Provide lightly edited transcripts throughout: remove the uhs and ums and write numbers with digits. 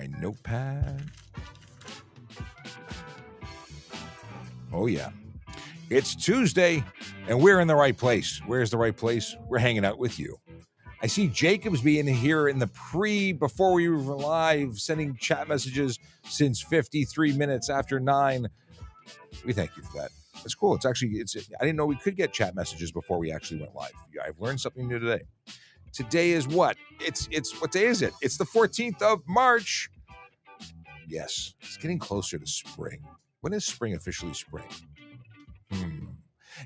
my notepad. Oh, yeah. It's Tuesday, and we're in the right place. Where's the right place? We're hanging out with you. I see Jacob's being here in the before we were live, sending chat messages since 53 minutes after 9. We thank you for that. It's cool. I didn't know we could get chat messages before we actually went live. I've learned something new today. Today is what? It's what day is it? It's the 14th of March. Yes, it's getting closer to spring. When is spring officially spring?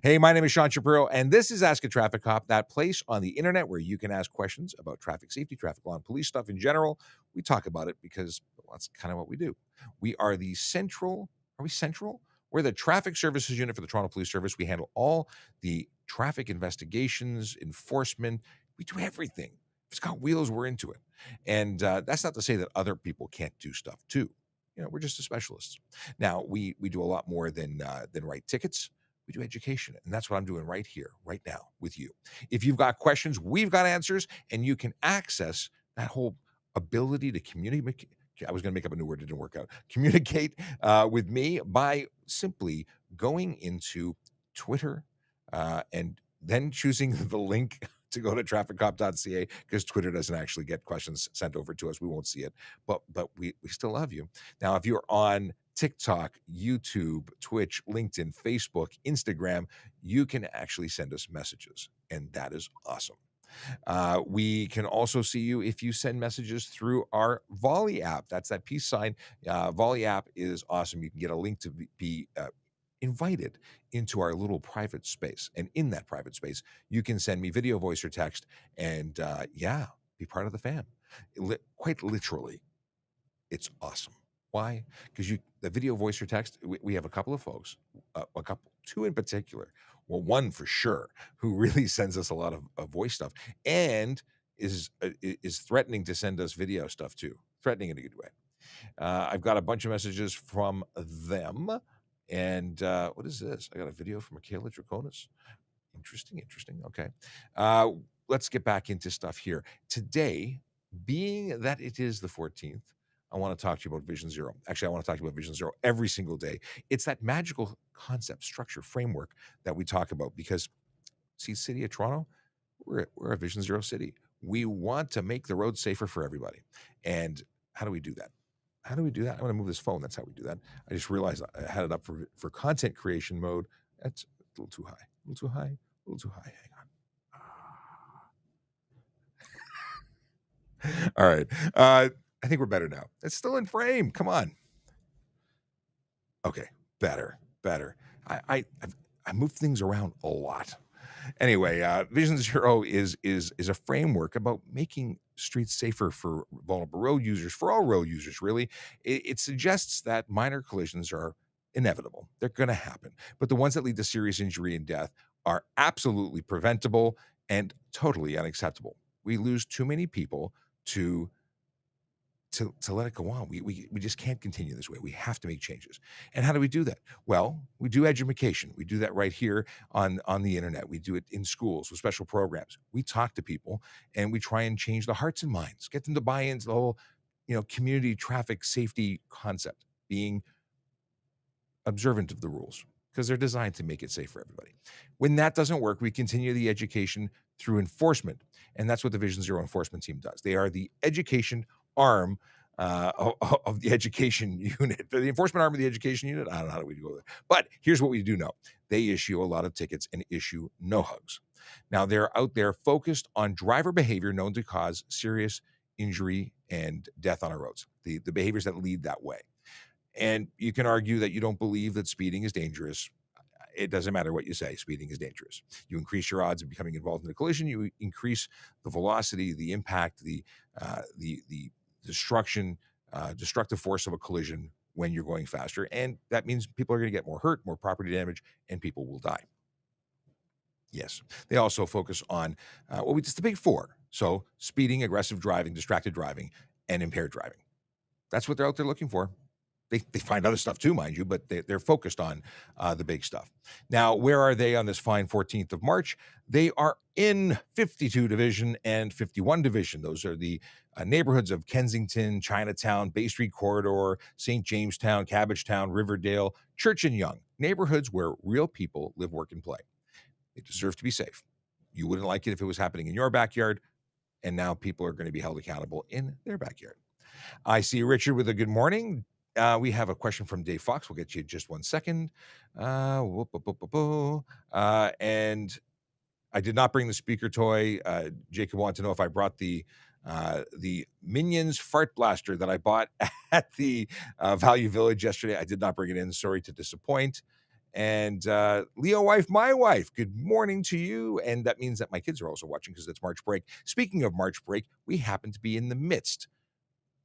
Hey, my name is Shapiro, and this is Ask a Traffic Cop, that place on the internet where you can ask questions about traffic safety, traffic law, and police stuff in general. We talk about it because that's kind of what we do. We are the central. Are we central? We're the traffic services unit for the Toronto Police Service. We handle all the traffic investigations, enforcement. We do everything. If it's got wheels, we're into it. And that's not to say that other people can't do stuff too. We're just the specialists. Now, we do a lot more than write tickets. We do education, and that's what I'm doing right here, right now with you. If you've got questions, we've got answers, and you can access that whole ability to communicate. I was going to make up a new word. It didn't work out. Communicate with me by simply going into Twitter and then choosing the link to go to trafficcop.ca, because Twitter doesn't actually get questions sent over to us. We won't see it, but we still love you. Now, if you're on TikTok, YouTube, Twitch, LinkedIn, Facebook, Instagram, you can actually send us messages, and that is awesome. We can also see you if you send messages through our Volley app. That's that peace sign. Volley app is awesome. You can get a link to be invited into our little private space. And in that private space, you can send me video, voice, or text, and be part of the fam. Quite literally, it's awesome. Why? Because the video, voice, or text, we have a couple of folks, two in particular. Well, one for sure, who really sends us a lot of voice stuff and is threatening to send us video stuff too. Threatening in a good way. I've got a bunch of messages from them. And what is this? I got a video from Michaela Draconis. Interesting. Okay. Let's get back into stuff here. Today, being that it is the 14th, I want to talk to you about Vision Zero. Actually, I want to talk to you about Vision Zero every single day. It's that magical concept, structure, framework that we talk about because, see, City of Toronto, we're a Vision Zero city. We want to make the roads safer for everybody. And how do we do that? I'm going to move this phone. That's how we do that. I just realized I had it up for content creation mode. That's a little too high. Hang on. All right. I think we're better now. It's still in frame. Come on. Okay. Better. I moved things around a lot. Anyway, Vision Zero is a framework about making streets safer for vulnerable road users, for all road users, really. It suggests that minor collisions are inevitable. They're going to happen. But the ones that lead to serious injury and death are absolutely preventable and totally unacceptable. We lose too many people to let it go on. We just can't continue this way. We have to make changes. And how do we do that? Well, we do education. We do that right here on the internet. We do it in schools with special programs. We talk to people and we try and change the hearts and minds, get them to buy into the whole, community traffic safety concept, being observant of the rules, because they're designed to make it safe for everybody. When that doesn't work, we continue the education through enforcement. And that's what the Vision Zero enforcement team does. They are the education arm of the education unit, the enforcement arm of the education unit. I don't know how we go there, but here's what we do know. They issue a lot of tickets and issue no hugs. Now they're out there focused on driver behavior known to cause serious injury and death on our roads, the behaviors that lead that way. And you can argue that you don't believe that speeding is dangerous. It doesn't matter what you say. Speeding is dangerous. You increase your odds of becoming involved in a collision. You increase the velocity, the impact, the destructive force of a collision when you're going faster. And that means people are going to get more hurt, more property damage, and people will die. Yes. They also focus on it's the big four. So speeding, aggressive driving, distracted driving, and impaired driving. That's what they're out there looking for. They find other stuff too, mind you, but they're focused on the big stuff. Now, where are they on this fine 14th of March? They are in 52 Division and 51 Division. Those are the neighborhoods of Kensington, Chinatown, Bay Street Corridor, St. Jamestown, Cabbagetown, Riverdale, Church and Yonge, neighborhoods where real people live, work, and play. They deserve to be safe. You wouldn't like it if it was happening in your backyard, and now people are going to be held accountable in their backyard. I see Richard with a good morning. We have a question from Dave Fox. We'll get you in just 1 second. And I did not bring the speaker toy. Jacob wanted to know if I brought the Minions fart blaster that I bought at the Value Village yesterday. I did not bring it in. Sorry to disappoint. And Leo wife, my wife, good morning to you. And that means that my kids are also watching because it's March break. Speaking of March break, we happen to be in the midst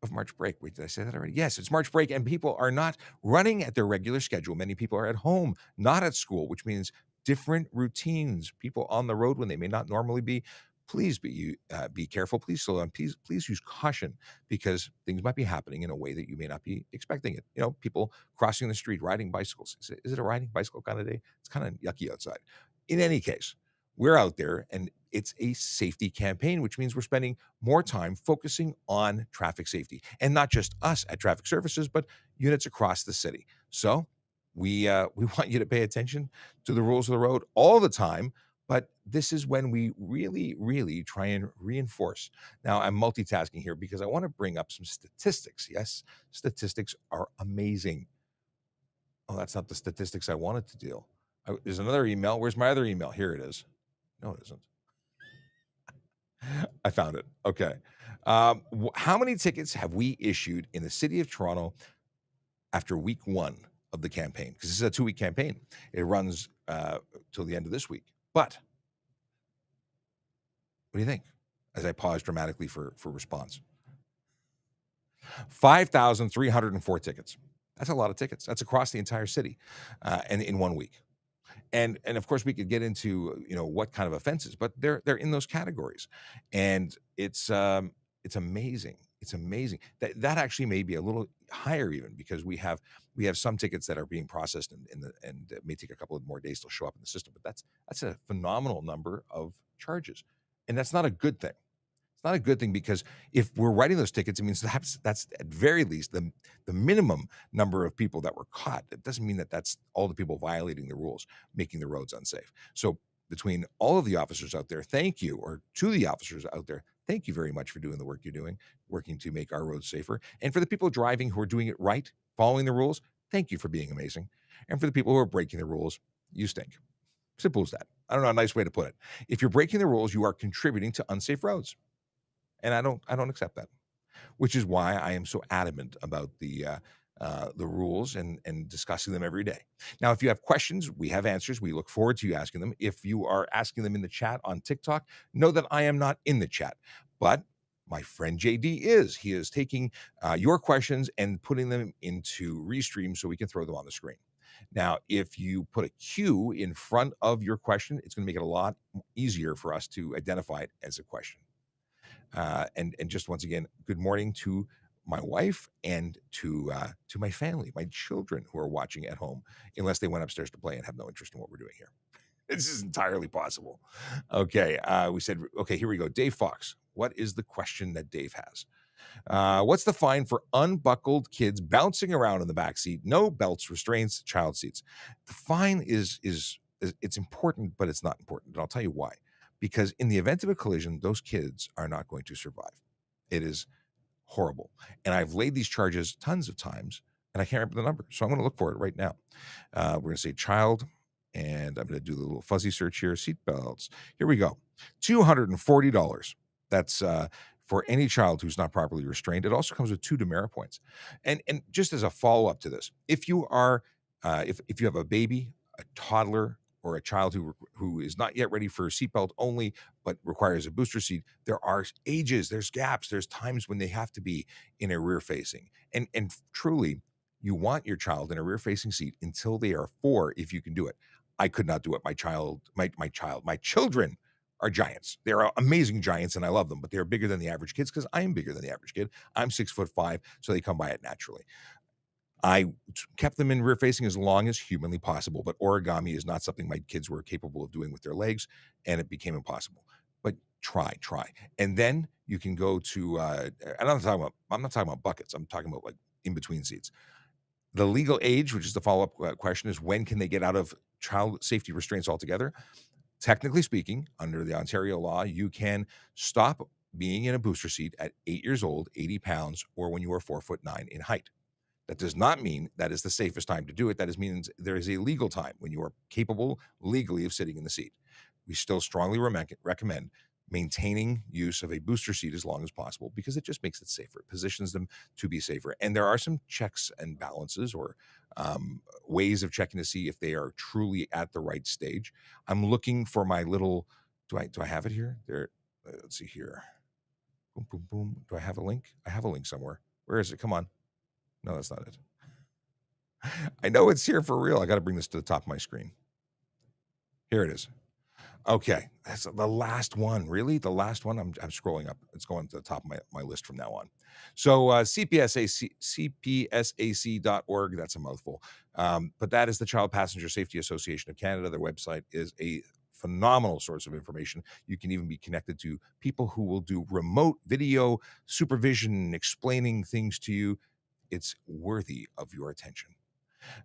of March break. Wait, did I say that already? Yes, it's March break, and people are not running at their regular schedule. Many people are at home, not at school, which means different routines. People on the road when they may not normally be. Please be careful. Please slow down. Please use caution because things might be happening in a way that you may not be expecting it. You know, people crossing the street, riding bicycles. Is it a riding bicycle kind of day? It's kind of yucky outside. In any case, we're out there and it's a safety campaign, which means we're spending more time focusing on traffic safety, and not just us at Traffic Services, but units across the city. So we want you to pay attention to the rules of the road all the time, but this is when we really try and reinforce. Now, I'm multitasking here because I want to bring up some statistics. Yes, statistics are amazing. Oh, that's not the statistics I wanted to deal. There's another email. Where's my other email? Here it is. No, it isn't. I found it. Okay. How many tickets have we issued in the city of Toronto after week 1 of the campaign? Because this is a 2-week campaign. It runs till the end of this week. But what do you think? As I pause dramatically for response. 5,304 tickets. That's a lot of tickets. That's across the entire city, and in 1 week. And of course we could get into what kind of offenses, but they're in those categories, and it's amazing. It's amazing that actually may be a little higher even because we have some tickets that are being processed and it may take a couple of more days to show up in the system, but that's a phenomenal number of charges, and that's not a good thing. It's not a good thing because if we're writing those tickets, it means that's at very least the minimum number of people that were caught. It doesn't mean that that's all the people violating the rules, making the roads unsafe. So between all of the officers out there, thank you, or to the officers out there, thank you very much for doing the work you're doing, working to make our roads safer. And for the people driving who are doing it right, following the rules, thank you for being amazing. And for the people who are breaking the rules, you stink. Simple as that. I don't know a nice way to put it. If you're breaking the rules, you are contributing to unsafe roads. And I don't accept that, which is why I am so adamant about the rules and discussing them every day. Now, if you have questions, we have answers. We look forward to you asking them. If you are asking them in the chat on TikTok, know that I am not in the chat, but my friend JD is. He is taking your questions and putting them into Restream so we can throw them on the screen. Now, if you put a Q in front of your question, it's going to make it a lot easier for us to identify it as a question. And just once again, good morning to my wife and to my family, my children who are watching at home, unless they went upstairs to play and have no interest in what we're doing here. This is entirely possible. Okay, we said, okay, here we go. Dave Fox, what is the question that Dave has? What's the fine for unbuckled kids bouncing around in the back seat? No belts, restraints, child seats. The fine is it's important, but it's not important. And I'll tell you why. Because in the event of a collision, those kids are not going to survive. It is horrible. And I've laid these charges tons of times, and I can't remember the number. So I'm going to look for it right now. We're going to say child, and I'm going to do the little fuzzy search here. Seatbelts. Here we go. $240. That's for any child who's not properly restrained. It also comes with 2 demerit points. And just as a follow-up to this, if you are, if you have a baby, a toddler, or a child who is not yet ready for a seatbelt only, but requires a booster seat, there are ages, there's gaps, there's times when they have to be in a rear-facing. And truly, you want your child in a rear-facing seat until they are 4, if you can do it. I could not do it. My children are giants. They're amazing giants, and I love them, but they're bigger than the average kids because I am bigger than the average kid. I'm 6'5", so they come by it naturally. I kept them in rear facing as long as humanly possible, but origami is not something my kids were capable of doing with their legs, and it became impossible. But try. And then you can go to I'm not talking about buckets. I'm talking about like in between seats. The legal age, which is the follow-up question, is when can they get out of child safety restraints altogether? Technically speaking, under the Ontario law, you can stop being in a booster seat at 8 years old, 80 pounds, or when you are 4'9" in height. That does not mean that is the safest time to do it. That means there is a legal time when you are capable legally of sitting in the seat. We still strongly recommend maintaining use of a booster seat as long as possible because it just makes it safer. It positions them to be safer. And there are some checks and balances or ways of checking to see if they are truly at the right stage. I'm looking for my little. Do I have it here? There. Let's see here. Boom, boom, boom. Do I have a link? I have a link somewhere. Where is it? Come on. No, that's not it. I know it's here for real. I got to bring this to the top of my screen. Here it is. Okay, that's the last one. Really, the last one. I'm scrolling up. It's going to the top of my list from now on. So CPSAC.org. That's a mouthful, but that is the Child Passenger Safety Association of Canada. Their website is a phenomenal source of information. You can even be connected to people who will do remote video supervision, explaining things to you. It's worthy of your attention.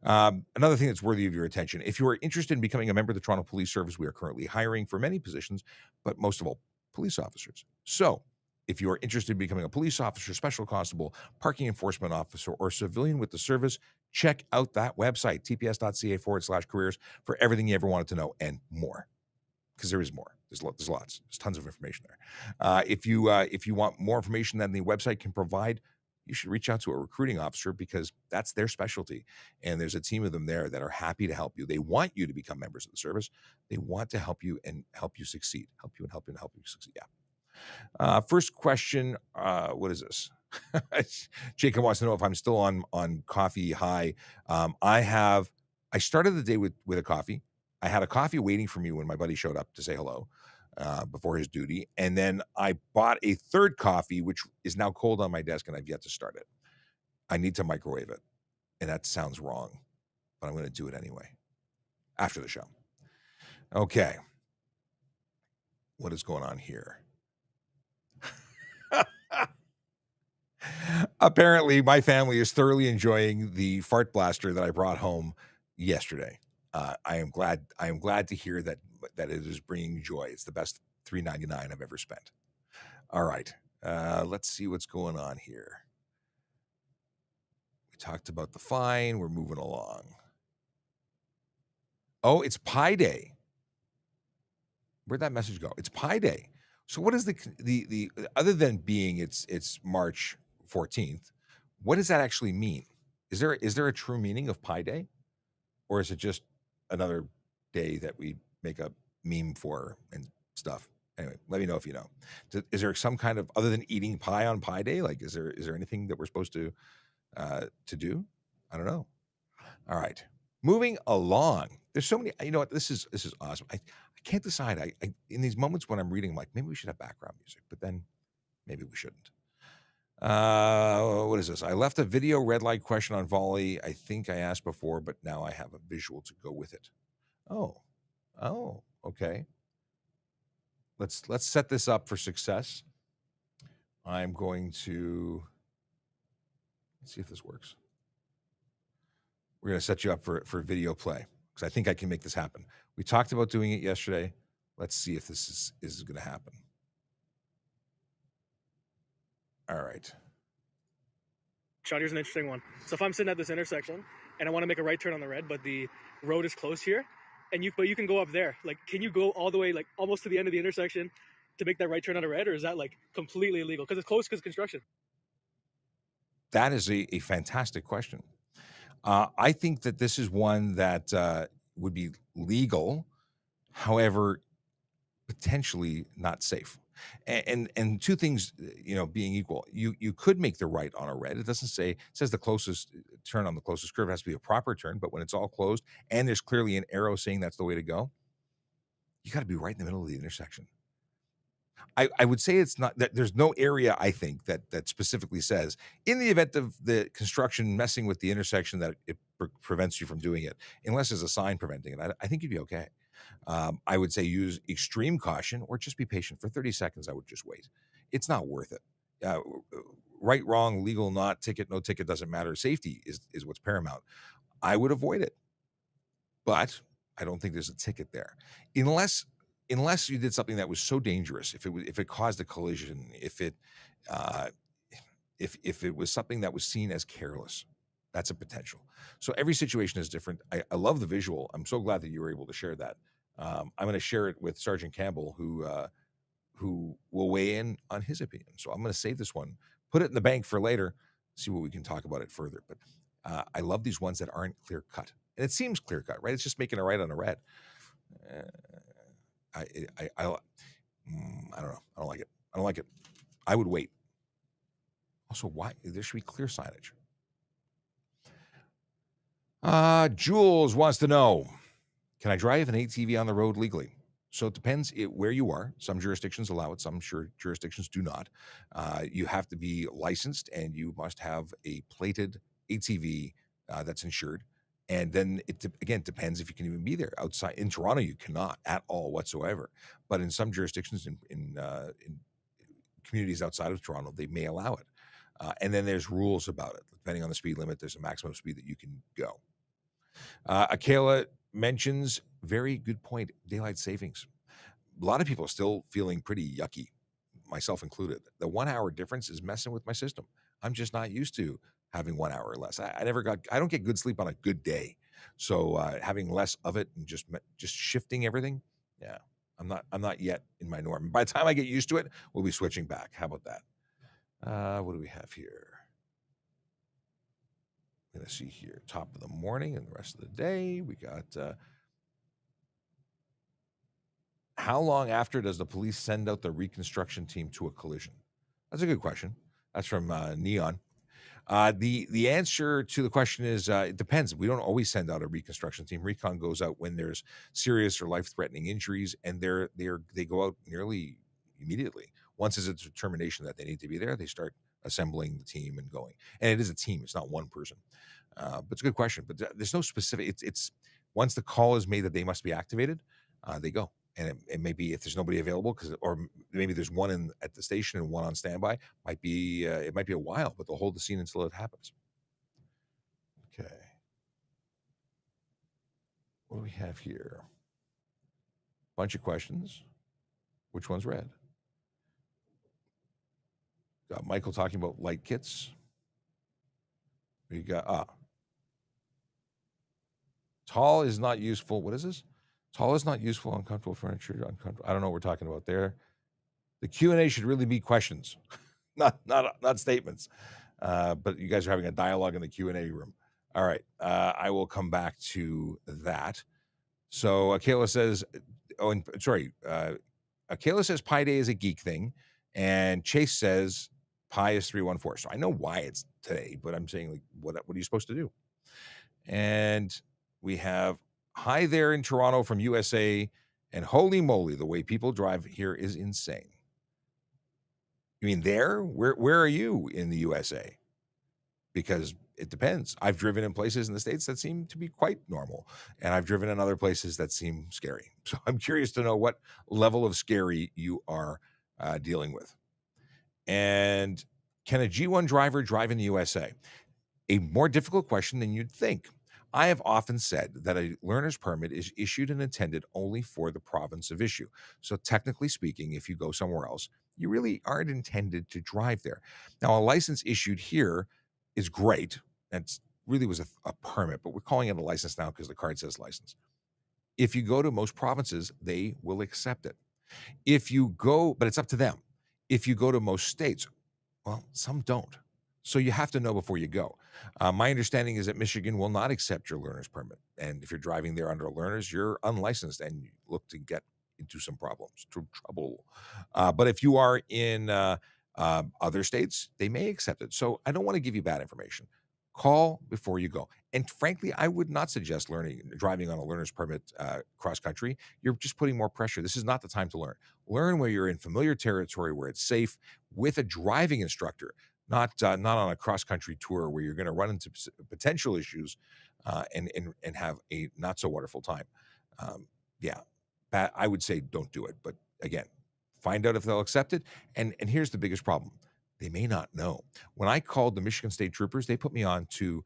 Another thing that's worthy of your attention, if you are interested in becoming a member of the Toronto Police Service, we are currently hiring for many positions, but most of all, police officers. So if you are interested in becoming a police officer, special constable, parking enforcement officer, or civilian with the service, check out that website, tps.ca/careers, for everything you ever wanted to know and more. Because there is more. There's lots. There's tons of information there. If you want more information than the website can provide, you should reach out to a recruiting officer because that's their specialty. And there's a team of them there that are happy to help you. They want you to become members of the service. They want to help you and help you succeed. Help you succeed. Yeah. First question. What is this? Jacob wants to know if I'm still on coffee high. I started the day with a coffee. I had a coffee waiting for me when my buddy showed up to say hello before his duty. And then I bought a third coffee, which is now cold on my desk, and I've yet to start it. I need to microwave it. And that sounds wrong, but I'm going to do it anyway after the show. Okay. What is going on here? Apparently, my family is thoroughly enjoying the fart blaster that I brought home yesterday. I am glad to hear that it is bringing joy. It's the best $3.99 I've ever spent. All right, let's see what's going on here. We talked about the fine. We're moving along. Oh, it's Pi Day. Where'd that message go? It's Pi Day. So what is the other than being it's March 14th? What does that actually mean? Is there a true meaning of Pi Day? Or is it just another day that we make a meme for and stuff? Anyway, let me know if you know. Is there some kind of, other than eating pie on Pi Day, like is there anything that we're supposed to do? I don't know. All right, moving along. There's so many. You know what? This is awesome. I can't decide. I in these moments when I'm reading, I'm like, maybe we should have background music, but then maybe we shouldn't. What is this? I left a video red light question on volley. I think I asked before, but now I have a visual to go with it. Oh, okay. Let's set this up for success. I'm going to let's see if this works. We're going to set you up for video play because I think I can make this happen. We talked about doing it yesterday. Let's see if this is going to happen. All right. Sean, here's an interesting one. So if I'm sitting at this intersection and I want to make a right turn on the red, but the road is closed here, and you can go up there. Like, can you go all the way, like almost to the end of the intersection to make that right turn on the red, or is that like completely illegal because it's closed because construction? That is a fantastic question. I think that this is one that would be legal, however, potentially not safe. And two things, being equal, you could make the right on a red. It doesn't say, it says the closest turn on the closest curve has to be a proper turn, but when it's all closed and there's clearly an arrow saying that's the way to go, you got to be right in the middle of the intersection. I would say it's not that there's no area I think that specifically says in the event of the construction messing with the intersection that it prevents you from doing it, unless there's a sign preventing it. I think you'd be okay. I would say use extreme caution or just be patient for 30 seconds. I would just wait. It's not worth it. Uh, right, wrong, legal, not ticket, no ticket doesn't matter. Safety is what's paramount. I would avoid it, but I don't think there's a ticket there, unless you did something that was so dangerous. If it caused a collision, uh, if it was something that was seen as careless, that's a potential. So every situation is different. I love the visual. I'm so glad that you were able to share that. I'm going to share it with Sergeant Campbell, who will weigh in on his opinion. So I'm going to save this one, put it in the bank for later, see what we can talk about it further. But I love these ones that aren't clear cut, and it seems clear cut, right? It's just making a right on a red. Uh, I I don't know. I don't like it. I don't like it. I would wait. Also, why there should be clear signage. Jules wants to know, can I drive an ATV on the road legally? So it depends where you are. Some jurisdictions allow it, some jurisdictions do not. You have to be licensed and you must have a plated ATV that's insured. And then again, depends if you can even be there. Outside in Toronto, you cannot at all whatsoever. But in some jurisdictions, in communities outside of Toronto, they may allow it. And then there's rules about it. Depending on the speed limit, there's a maximum speed that you can go. Akela mentions, very good point, daylight savings. A lot of people are still feeling pretty yucky, myself included. The 1 hour difference is messing with my system. I'm just not used to having 1 hour or less. I don't get good sleep on a good day. So having less of it and just shifting everything, yeah, I'm not yet in my norm. By the time I get used to it, we'll be switching back. How about that? What do we have here? I'm going to see here, top of the morning and the rest of the day. We got how long after does the police send out the reconstruction team to a collision? That's a good question. That's from Neon. The answer to the question is it depends. We don't always send out a reconstruction team. Recon goes out when there's serious or life-threatening injuries, and they go out nearly immediately. Once there's a determination that they need to be there, they start assembling the team and going. And it is a team; it's not one person. But it's a good question. But there's no specific. It's once the call is made that they must be activated, they go. And it may be if there's nobody available or maybe there's one at the station and one on standby. It might be a while, but they'll hold the scene until it happens. Okay, what do we have here? Bunch of questions. Which one's red? Got Michael talking about light kits. We got tall is not useful. What is this? Tall is not useful. Uncomfortable furniture. Uncomfortable. I don't know what we're talking about there. The Q&A should really be questions, not statements. But you guys are having a dialogue in the Q&A room. All right. I will come back to that. So Akela says, Akela says Pi Day is a geek thing. And Chase says Pi is 314. So I know why it's today, but I'm saying, like, what are you supposed to do? And we have hi there in Toronto from USA. And holy moly, the way people drive here is insane. You mean there? Where are you in the USA? Because it depends. I've driven in places in the States that seem to be quite normal, and I've driven in other places that seem scary. So I'm curious to know what level of scary you are dealing with. And can a G1 driver drive in the USA? A more difficult question than you'd think. I have often said that a learner's permit is issued and intended only for the province of issue. So technically speaking, if you go somewhere else, you really aren't intended to drive there. Now, a license issued here is great. That's really was a permit, but we're calling it a license now because the card says license. If you go to most provinces, they will accept it. But it's up to them. If you go to most states, well, some don't. So you have to know before you go. My understanding is that Michigan will not accept your learner's permit. And if you're driving there under a learner's, you're unlicensed and you look to get into some problems, trouble. But if you are in other states, they may accept it. So I don't want to give you bad information. Call before you go. And frankly, I would not suggest driving on a learner's permit cross country. You're just putting more pressure. This is not the time to learn. Learn where you're in familiar territory, where it's safe, with a driving instructor, not on a cross country tour where you're going to run into potential issues and have a not so wonderful time. Yeah, I would say don't do it. But again, find out if they'll accept it. And here's the biggest problem: they may not know. When I called the Michigan State Troopers, they put me on to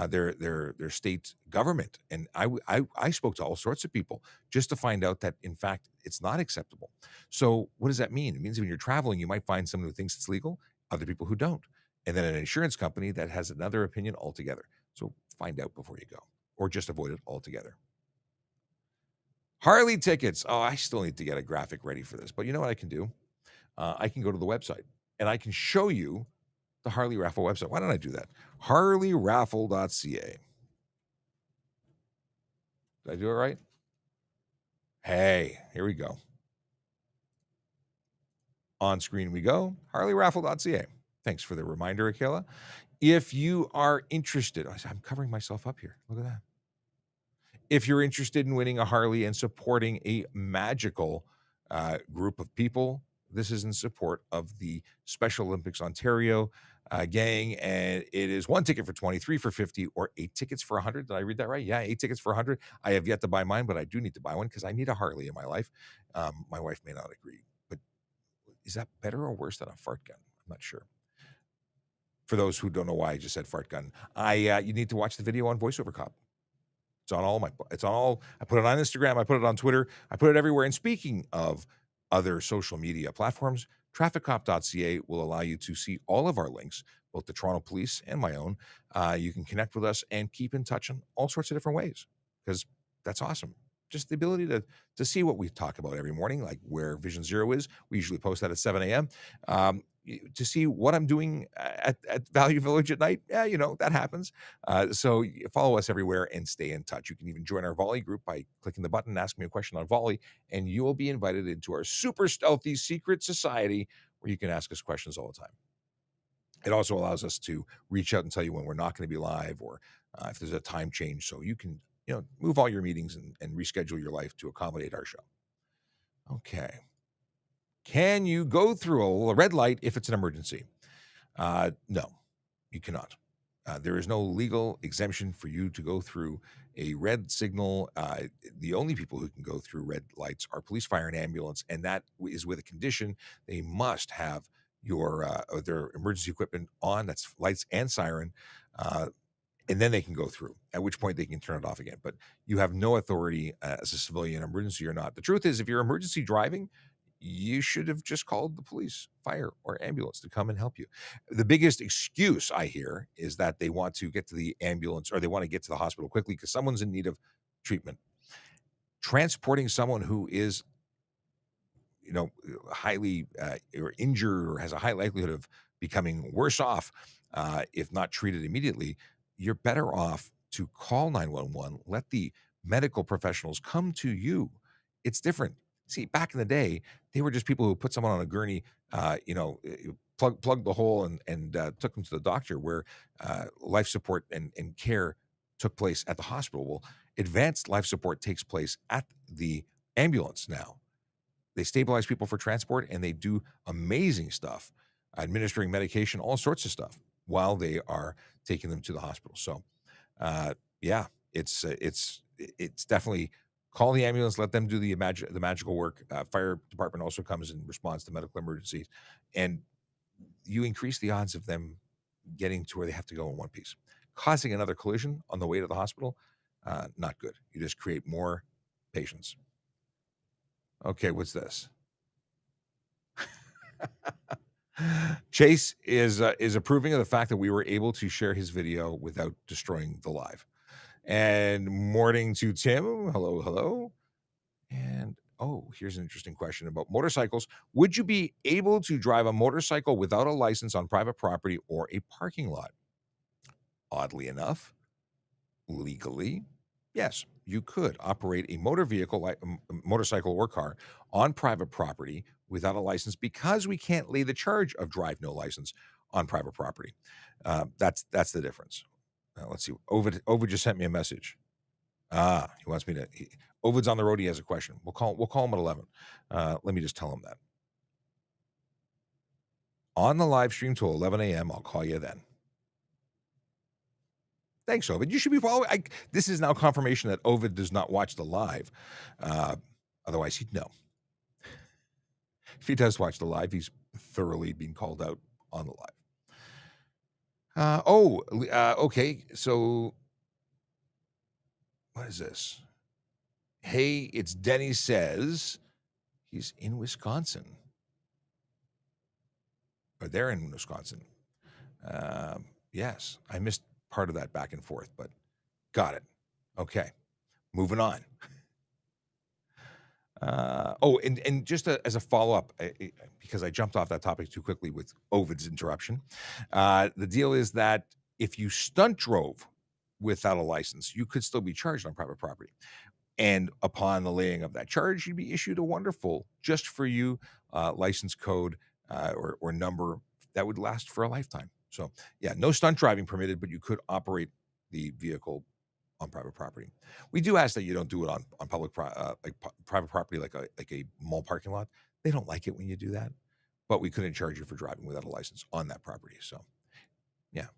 their state government, and I spoke to all sorts of people just to find out that in fact it's not acceptable. So what does that mean? It means when you're traveling, you might find someone who thinks it's legal, other people who don't, and then an insurance company that has another opinion altogether. So find out before you go, or just avoid it altogether. Harley tickets. Oh, I still need to get a graphic ready for this, but you know what I can do? I can go to the website and I can show you the Harley Raffle website. Why don't I do that? HarleyRaffle.ca. Did I do it right? Hey, here we go. On screen we go. HarleyRaffle.ca. Thanks for the reminder, Akela. If you are interested, I'm covering myself up here. Look at that. If you're interested in winning a Harley and supporting a magical group of people, this is in support of the Special Olympics Ontario gang, and it is 1 ticket for 20, 3 for 50, or 8 tickets for 100. Did I read that right? Yeah, 8 tickets for 100. I have yet to buy mine, but I do need to buy one because I need a Harley in my life. My wife may not agree, but is that better or worse than a fart gun? I'm not sure. For those who don't know why I just said fart gun, you need to watch the video on VoiceOver Cop. It's on all, I put it on Instagram, I put it on Twitter, I put it everywhere. And speaking of other social media platforms, trafficcop.ca will allow you to see all of our links, both the Toronto Police and my own. You can connect with us and keep in touch in all sorts of different ways, because that's awesome. Just the ability to see what we talk about every morning, like where Vision Zero is. We usually post that at 7 a.m. To see what I'm doing at Value Village at night. Yeah, that happens. So follow us everywhere and stay in touch. You can even join our Volley group by clicking the button, ask me a question on Volley, and you will be invited into our super stealthy secret society where you can ask us questions all the time. It also allows us to reach out and tell you when we're not going to be live, or if there's a time change, so you can move all your meetings and reschedule your life to accommodate our show. Okay. Can you go through a red light if it's an emergency? No, you cannot. There is no legal exemption for you to go through a red signal. The only people who can go through red lights are police, fire, and ambulance, and that is with a condition: they must have their emergency equipment on. That's lights and siren, and then they can go through. At which point they can turn it off again. But you have no authority as a civilian, emergency or not. The truth is, if you're emergency driving, you should have just called the police, fire, or ambulance to come and help you. The biggest excuse I hear is that they want to get to the ambulance, or they want to get to the hospital quickly because someone's in need of treatment. Transporting someone who is, highly or injured, or has a high likelihood of becoming worse off if not treated immediately, you're better off to call 911, let the medical professionals come to you. It's different. See, back in the day, they were just people who put someone on a gurney, plugged the hole and took them to the doctor, where life support and care took place at the hospital. Well, advanced life support takes place at the ambulance now. They stabilize people for transport, and they do amazing stuff, administering medication, all sorts of stuff, while they are taking them to the hospital. So, yeah, it's definitely call the ambulance, let them do the magical work. Fire department also comes in response to medical emergencies, and you increase the odds of them getting to where they have to go in one piece. Causing another collision on the way to the hospital, not good. You just create more patients. Okay, what's this? Chase is approving of the fact that we were able to share his video without destroying the live. And morning to Tim. Hello, hello. And here's an interesting question about motorcycles. Would you be able to drive a motorcycle without a license on private property or a parking lot? Oddly enough, legally, yes, you could operate a motor vehicle, like a motorcycle or car, on private property without a license, because we can't lay the charge of drive no license on private property. That's the difference. Let's see. Ovid just sent me a message. He wants me to. Ovid's on the road. He has a question. We'll call him at 11. Let me just tell him that on the live stream till 11 a.m. I'll call you then. Thanks, Ovid. You should be following. This is now confirmation that Ovid does not watch the live. Otherwise, he'd know. If he does watch the live, he's thoroughly being called out on the live. Okay. So, what is this? Hey, it's Denny says he's in Wisconsin. Or they're in Wisconsin. Yes, I missed part of that back and forth, but got it. Okay, moving on. And just as a follow-up, because I jumped off that topic too quickly with Ovid's interruption, the deal is that if you stunt drove without a license, you could still be charged on private property. And upon the laying of that charge, you'd be issued a wonderful, just for you, license code or number that would last for a lifetime. So, yeah, no stunt driving permitted, but you could operate the vehicle on private property. We do ask that you don't do it on public private property, like a mall parking lot. They don't like it when you do that, but we couldn't charge you for driving without a license on that property. So, yeah.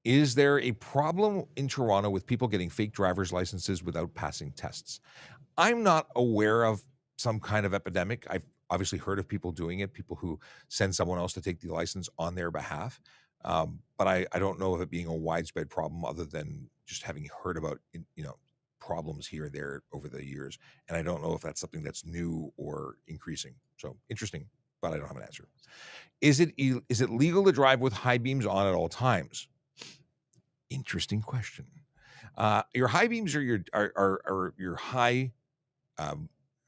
Is there a problem in Toronto with people getting fake driver's licenses without passing tests? I'm not aware of some kind of epidemic. I've obviously heard of people doing it, people who send someone else to take the license on their behalf. But I don't know of it being a widespread problem other than just having heard about, problems here and there over the years. And I don't know if that's something that's new or increasing. So interesting, but I don't have an answer. Is it legal to drive with high beams on at all times? Interesting question. Your high beams are your high, I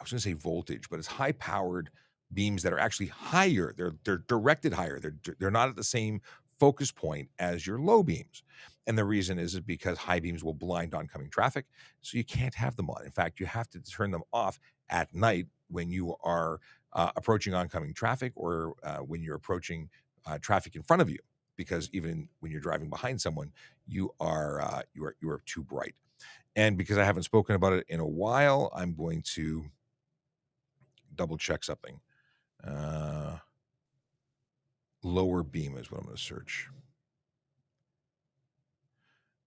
was going to say voltage, but it's high powered beams that are actually higher. They're directed higher. They're not at the same focus point as your low beams. And the reason is because high beams will blind oncoming traffic. So you can't have them on. In fact, you have to turn them off at night when you are approaching oncoming traffic or when you're approaching traffic in front of you. Because even when you're driving behind someone, you are too bright. And because I haven't spoken about it in a while, I'm going to double check something. Lower beam is what I'm going to search.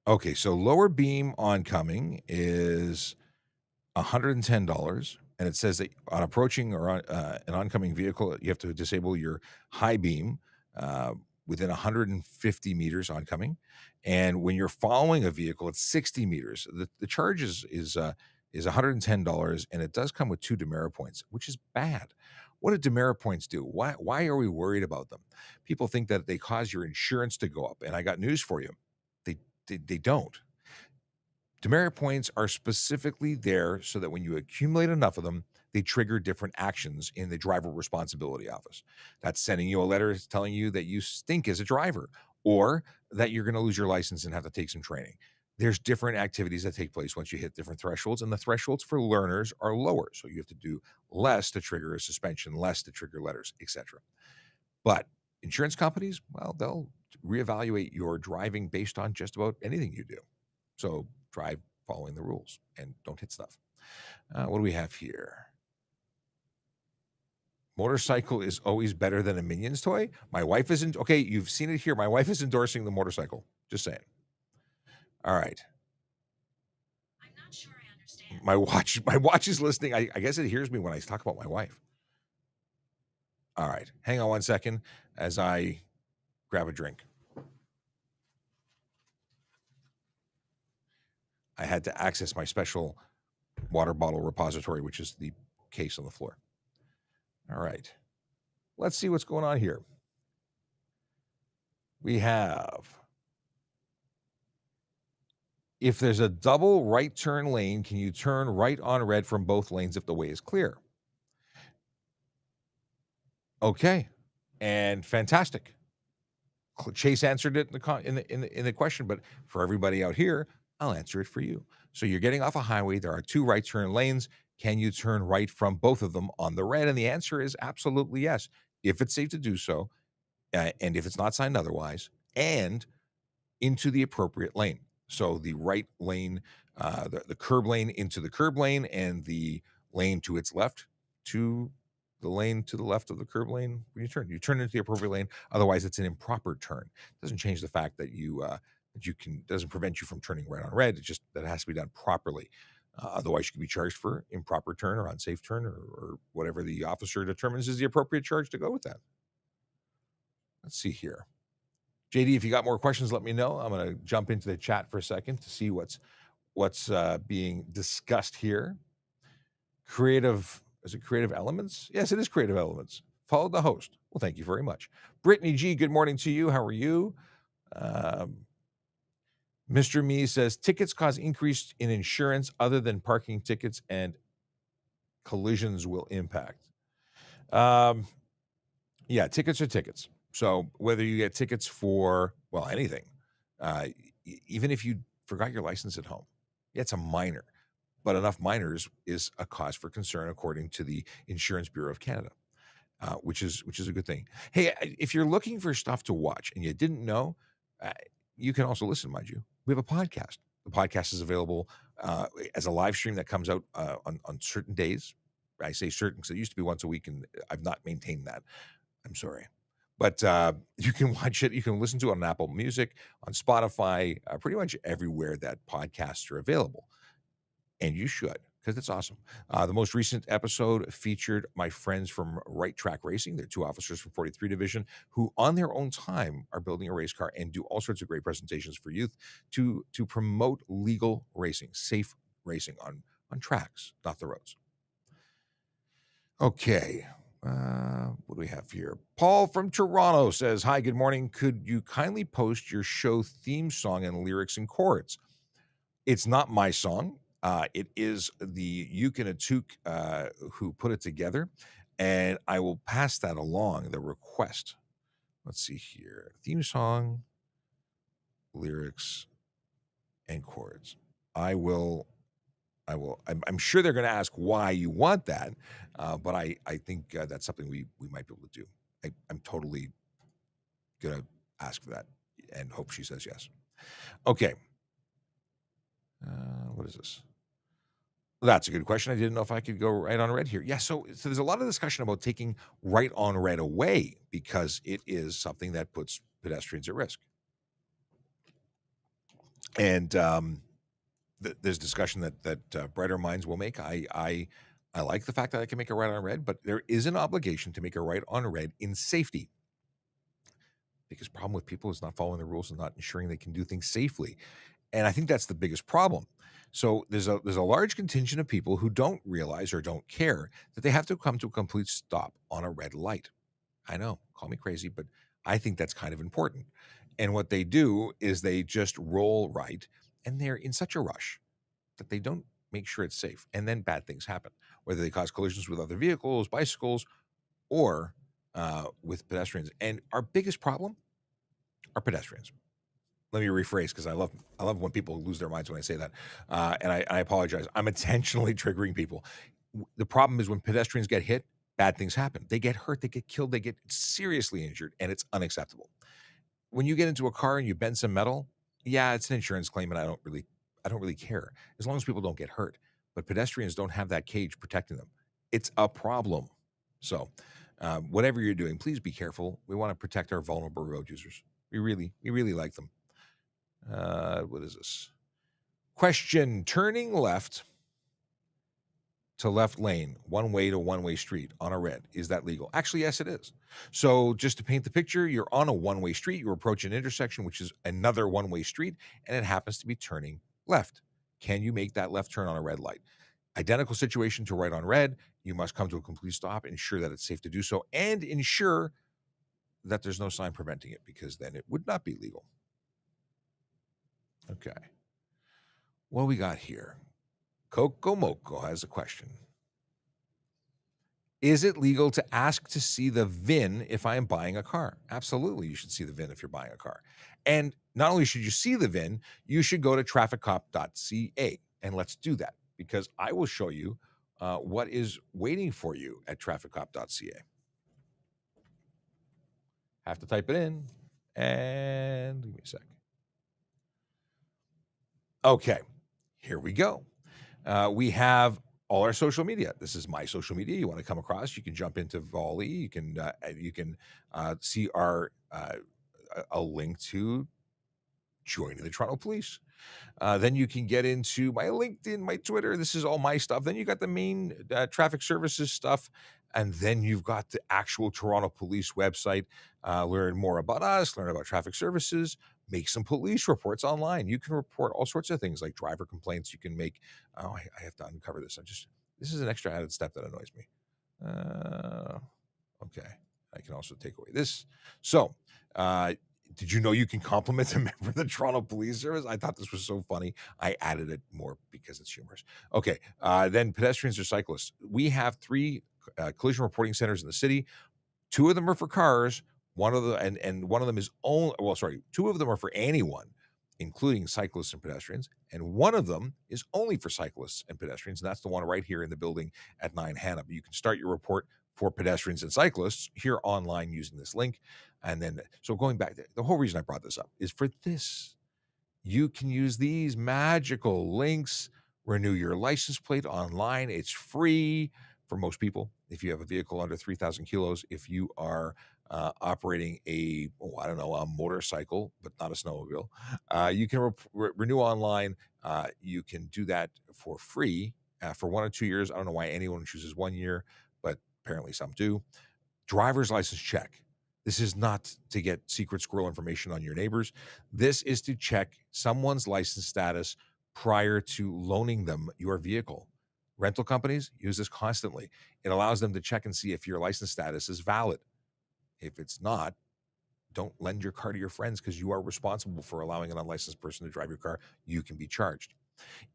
Okay, so lower beam oncoming is $110, and it says that on approaching or on an oncoming vehicle, you have to disable your high beam within 150 meters oncoming, and when you're following a vehicle, it's 60 meters. The charge is $110, and it does come with 2 demerit points, which is bad. What do demerit points do? Why are we worried about them? People think that they cause your insurance to go up, and I got news for you. They don't. Demerit points are specifically there so that when you accumulate enough of them, they trigger different actions in the driver responsibility office. That's sending you a letter telling you that you stink as a driver or that you're going to lose your license and have to take some training. There's different activities that take place once you hit different thresholds, and the thresholds for learners are lower. So you have to do less to trigger a suspension, less to trigger letters, etc. But insurance companies, well, they'll reevaluate your driving based on just about anything you do. So drive following the rules and don't hit stuff. What do we have here? Motorcycle is always better than a Minions toy. My wife isn't. Okay, you've seen it here. My wife is endorsing the motorcycle. Just saying. All right. I'm not sure I understand. My watch is listening. I guess it hears me when I talk about my wife. All right. Hang on one second as I grab a drink. I had to access my special water bottle repository, which is the case on the floor. All right. Let's see what's going on here. We have, if there's a double right turn lane, can you turn right on red from both lanes if the way is clear? Okay. And fantastic. Chase answered it in the question, but for everybody out here, I'll answer it for you. So you're getting off a highway. There are 2 right turn lanes. Can you turn right from both of them on the red? And the answer is absolutely yes. If it's safe to do so, and if it's not signed otherwise, and into the appropriate lane. So the right lane, the curb lane into the curb lane, and the lane to its left to the lane to the left of the curb lane when you turn. You turn into the appropriate lane. Otherwise, it's an improper turn. It doesn't change the fact that you can doesn't prevent you from turning right on red. It just that has to be done properly. Otherwise, you can be charged for improper turn or unsafe turn or whatever the officer determines is the appropriate charge to go with that. Let's see here. JD, if you got more questions, let me know. I'm going to jump into the chat for a second to see what's being discussed here. Is it creative elements? Yes, it is creative elements. Follow the host. Well, thank you very much. Brittany G, good morning to you. How are you? Mr. Me says tickets cause increase in insurance other than parking tickets and collisions will impact. Yeah, tickets are tickets. So whether you get tickets for, well, anything, even if you forgot your license at home, yeah, it's a minor, but enough minors is a cause for concern according to the Insurance Bureau of Canada, which is a good thing. Hey, if you're looking for stuff to watch and you didn't know, you can also listen, mind you. We have a podcast. The podcast is available as a live stream that comes out on certain days. I say certain because it used to be once a week, and I've not maintained that. I'm sorry. But you can watch it. You can listen to it on Apple Music, on Spotify, pretty much everywhere that podcasts are available. And you should, because it's awesome. The most recent episode featured my friends from Right Track Racing. They're two officers from 43 Division who, on their own time, are building a race car and do all sorts of great presentations for youth to promote legal racing, safe racing on tracks, not the roads. Okay. What do we have here? Paul from Toronto says, hi, good morning. Could you kindly post your show theme song and lyrics and chords? It's not my song. It is the Yukonatuck who put it together, and I will pass that along, the request. Let's see here. Theme song, lyrics, and chords. I'm sure they're going to ask why you want that, but I think that's something we might be able to do. I'm totally going to ask for that and hope she says yes. Okay. What is this? That's a good question. I didn't know if I could go right on red here. Yeah, so there's a lot of discussion about taking right on red away because it is something that puts pedestrians at risk. And there's discussion that brighter minds will make. I like the fact that I can make a right on red, but there is an obligation to make a right on red in safety. Because the problem with people is not following the rules and not ensuring they can do things safely. And I think that's the biggest problem. So there's a large contingent of people who don't realize or don't care that they have to come to a complete stop on a red light. I know, call me crazy, but I think that's kind of important. And what they do is they just roll right, and they're in such a rush that they don't make sure it's safe. And then bad things happen, whether they cause collisions with other vehicles, bicycles, or with pedestrians. And our biggest problem are pedestrians. Let me rephrase because I love when people lose their minds when I say that, and I apologize. I'm intentionally triggering people. The problem is when pedestrians get hit, bad things happen. They get hurt, they get killed, they get seriously injured, and it's unacceptable. When you get into a car and you bend some metal, yeah, it's an insurance claim, and I don't really care as long as people don't get hurt. But pedestrians don't have that cage protecting them. It's a problem. So, whatever you're doing, please be careful. We want to protect our vulnerable road users. We really like them. What is this? Question: turning left to left lane, one way to one-way street on a red, is that legal? Actually, yes, it is. So just to paint the picture, you're on a one-way street, you approach an intersection, which is another one-way street, and it happens to be turning left. Can you make that left turn on a red light? Identical situation to right on red. You must come to a complete stop, ensure that it's safe to do so, and ensure that there's no sign preventing it, because then it would not be legal. Okay. What do we got here? Coco Moco has a question. Is it legal to ask to see the VIN if I am buying a car? Absolutely, you should see the VIN if you're buying a car. And not only should you see the VIN, you should go to trafficcop.ca. And let's do that, because I will show you what is waiting for you at trafficcop.ca. Have to type it in. And Okay, here we go. We have all our social media. This is my social media. You want to come across, you can jump into Volley. You can see our a link to joining the Toronto Police. Then you can get into my LinkedIn, my Twitter. This is all my stuff. Then you got the main traffic services stuff. And then you've got the actual Toronto Police website. Learn more about us, learn about traffic services, make some police reports online. You can report all sorts of things like driver complaints. You can make, I have to uncover this. This is an extra added step that annoys me. Okay. I can also take away this. So, did you know you can compliment a member of the Toronto Police Service? I thought this was so funny. I added it more because it's humorous. Okay. Then pedestrians or cyclists. We have 3 collision reporting centers in the city. 2 of them are for cars. One of the and one of them is only, well, sorry, 2 of them are for anyone, including cyclists and pedestrians, and one of them is only for cyclists and pedestrians, and that's the one right here in the building at 9 Hannah. But you can start your report for pedestrians and cyclists here online using this link. And then, so going back, the whole reason I brought this up is for this. You can use these magical links, renew your license plate online. It's free for most people. If you have a vehicle under 3,000 kilos, if you are operating a motorcycle, but not a snowmobile, you can renew online. You can do that for free for 1 or 2 years. I don't know why anyone chooses 1 year, but apparently some do. Driver's license check. This is not to get secret squirrel information on your neighbors. This is to check someone's license status prior to loaning them your vehicle. Rental companies use this constantly. It allows them to check and see if your license status is valid. If it's not, don't lend your car to your friends because you are responsible for allowing an unlicensed person to drive your car. You can be charged.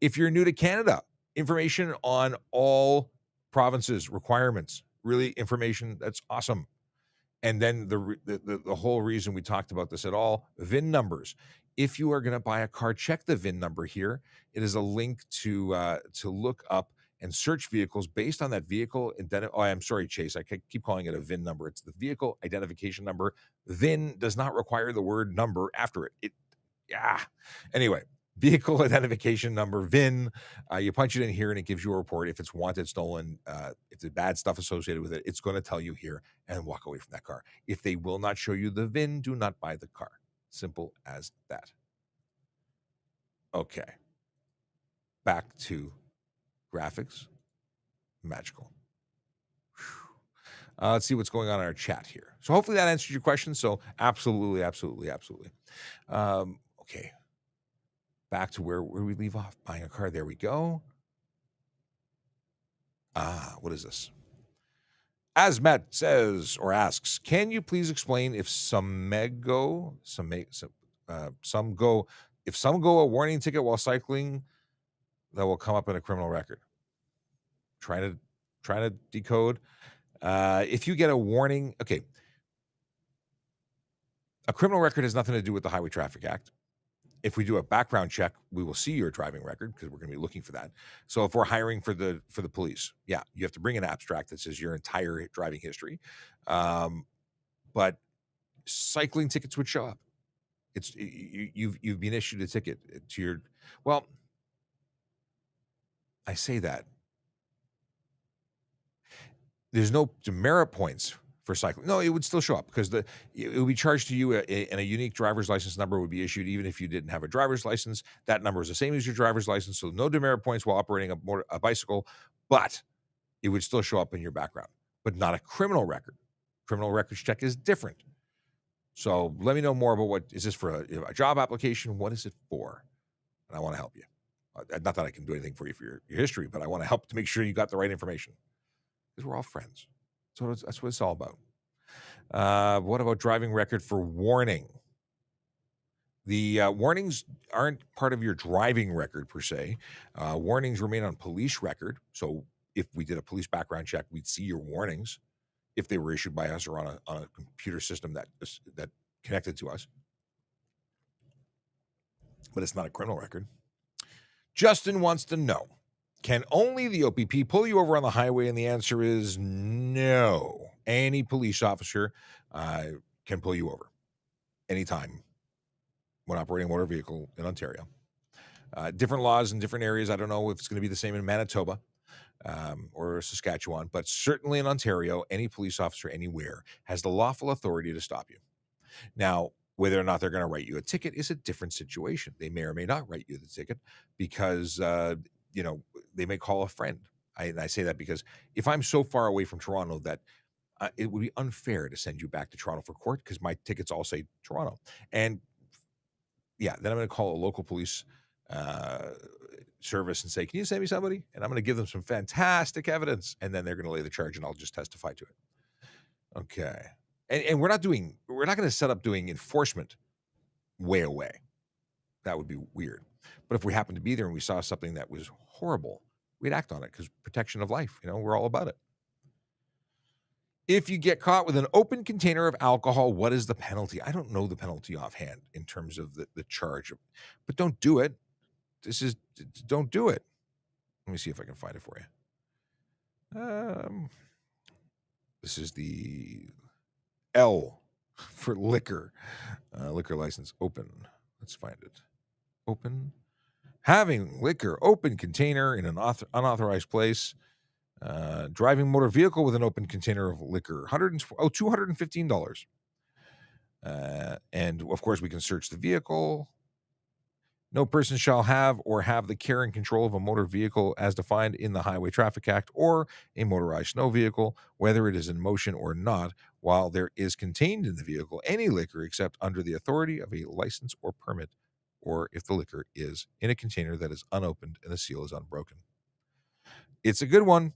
If you're new to Canada, information on all provinces, requirements, really information that's awesome. And then the whole reason we talked about this at all, VIN numbers. If you are going to buy a car, check the VIN number here. It is a link to look up and search vehicles based on that vehicle. I'm sorry, Chase. I keep calling it a VIN number. It's the vehicle identification number. VIN does not require the word number after it. Anyway, vehicle identification number, VIN. You punch it in here and it gives you a report. If it's wanted, stolen, if there's bad stuff associated with it, it's going to tell you here and walk away from that car. If they will not show you the VIN, do not buy the car. Simple as that. Okay. Back to graphics. Magical. Let's see what's going on in our chat here. So hopefully that answers your question. So absolutely. Okay. Back to where we leave off. Buying a car. There we go. What is this? Asmet says or asks, can you please explain if some go a warning ticket while cycling that will come up in a criminal record? Trying to decode. If you get a warning, okay. A criminal record has nothing to do with the Highway Traffic Act. If we do a background check, we will see your driving record because we're going to be looking for that. So if we're hiring for the police, yeah, you have to bring an abstract that says your entire driving history. But cycling tickets would show up. It's you've been issued a ticket to your. Well, I say that there's no demerit points for cycling. No, it would still show up because it would be charged to you, and a unique driver's license number would be issued even if you didn't have a driver's license. That number is the same as your driver's license, so no demerit points while operating a bicycle, but it would still show up in your background, but not a criminal record. Criminal records check is different. So let me know more about what is this for a job application? What is it for? And I want to help you. Not that I can do anything for you for your history, but I want to help to make sure you got the right information because we're all friends. So that's what it's all about. What about driving record for warning? The warnings aren't part of your driving record per se. Warnings remain on police record. So if we did a police background check, we'd see your warnings if they were issued by us or on a computer system that connected to us. But it's not a criminal record. Justin wants to know, can only the OPP pull you over on the highway? And the answer is no. Any police officer can pull you over anytime when operating a motor vehicle in Ontario. Different laws in different areas. I don't know if it's going to be the same in Manitoba or Saskatchewan, but certainly in Ontario, any police officer anywhere has the lawful authority to stop you. Now, whether or not they're going to write you a ticket is a different situation. They may or may not write you the ticket because, they may call a friend. I say that because if I'm so far away from Toronto that it would be unfair to send you back to Toronto for court because my tickets all say Toronto. And yeah, then I'm going to call a local police uh, service and say, "Can you send me somebody?" And I'm going to give them some fantastic evidence, and then they're going to lay the charge, and I'll just testify to it. Okay, and we're not going to set up doing enforcement way away. That would be weird. But if we happened to be there and we saw something that was horrible, we'd act on it because protection of life. We're all about it. If you get caught with an open container of alcohol, what is the penalty? I don't know the penalty offhand in terms of the charge, but don't do it. Don't do it. Let me see if I can find it for you. This is the L for liquor. Liquor license open. Let's find it. Open. Having liquor open container in an unauthorized place. Driving motor vehicle with an open container of liquor. $215. And of course, we can search the vehicle. No person shall have or have the care and control of a motor vehicle as defined in the Highway Traffic Act or a motorized snow vehicle, whether it is in motion or not, while there is contained in the vehicle any liquor except under the authority of a license or permit, or if the liquor is in a container that is unopened and the seal is unbroken. It's a good one.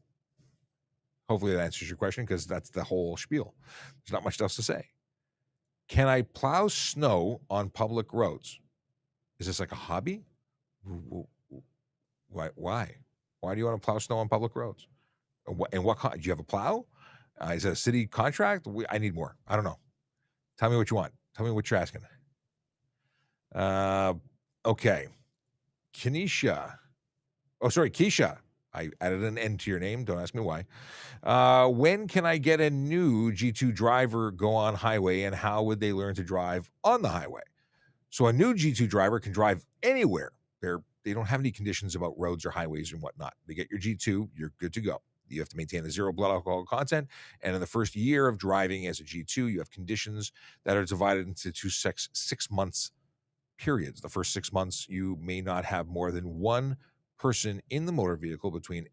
Hopefully that answers your question because that's the whole spiel. There's not much else to say. Can I plow snow on public roads? Is this like a hobby? Why? Why do you want to plow snow on public roads? And what do you have a plow? Is it a city contract? I need more. I don't know. Tell me what you want. Tell me what you're asking. Okay. Keisha. I added an N to your name. Don't ask me why. When can I get a new G2 driver go on highway, and how would they learn to drive on the highway? So a new G2 driver can drive anywhere. They don't have any conditions about roads or highways and whatnot. They get your G2, you're good to go. You have to maintain the 0 blood alcohol content. And in the first year of driving as a G2, you have conditions that are divided into 6 months periods. The first 6 months, you may not have more than one person in the motor vehicle between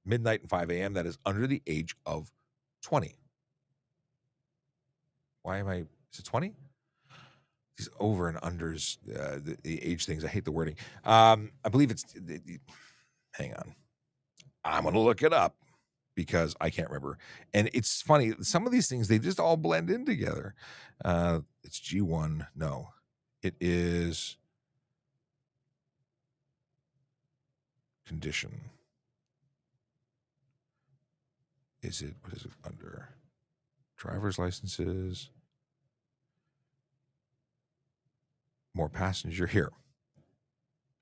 midnight and 5 a.m. that is under the age of 20. Is it 20? These over and unders, the age things. I hate the wording. I believe hang on. I'm going to look it up because I can't remember. And it's funny. Some of these things, they just all blend in together. It's G1. No, it is condition. What is it under? Driver's licenses. More passenger here.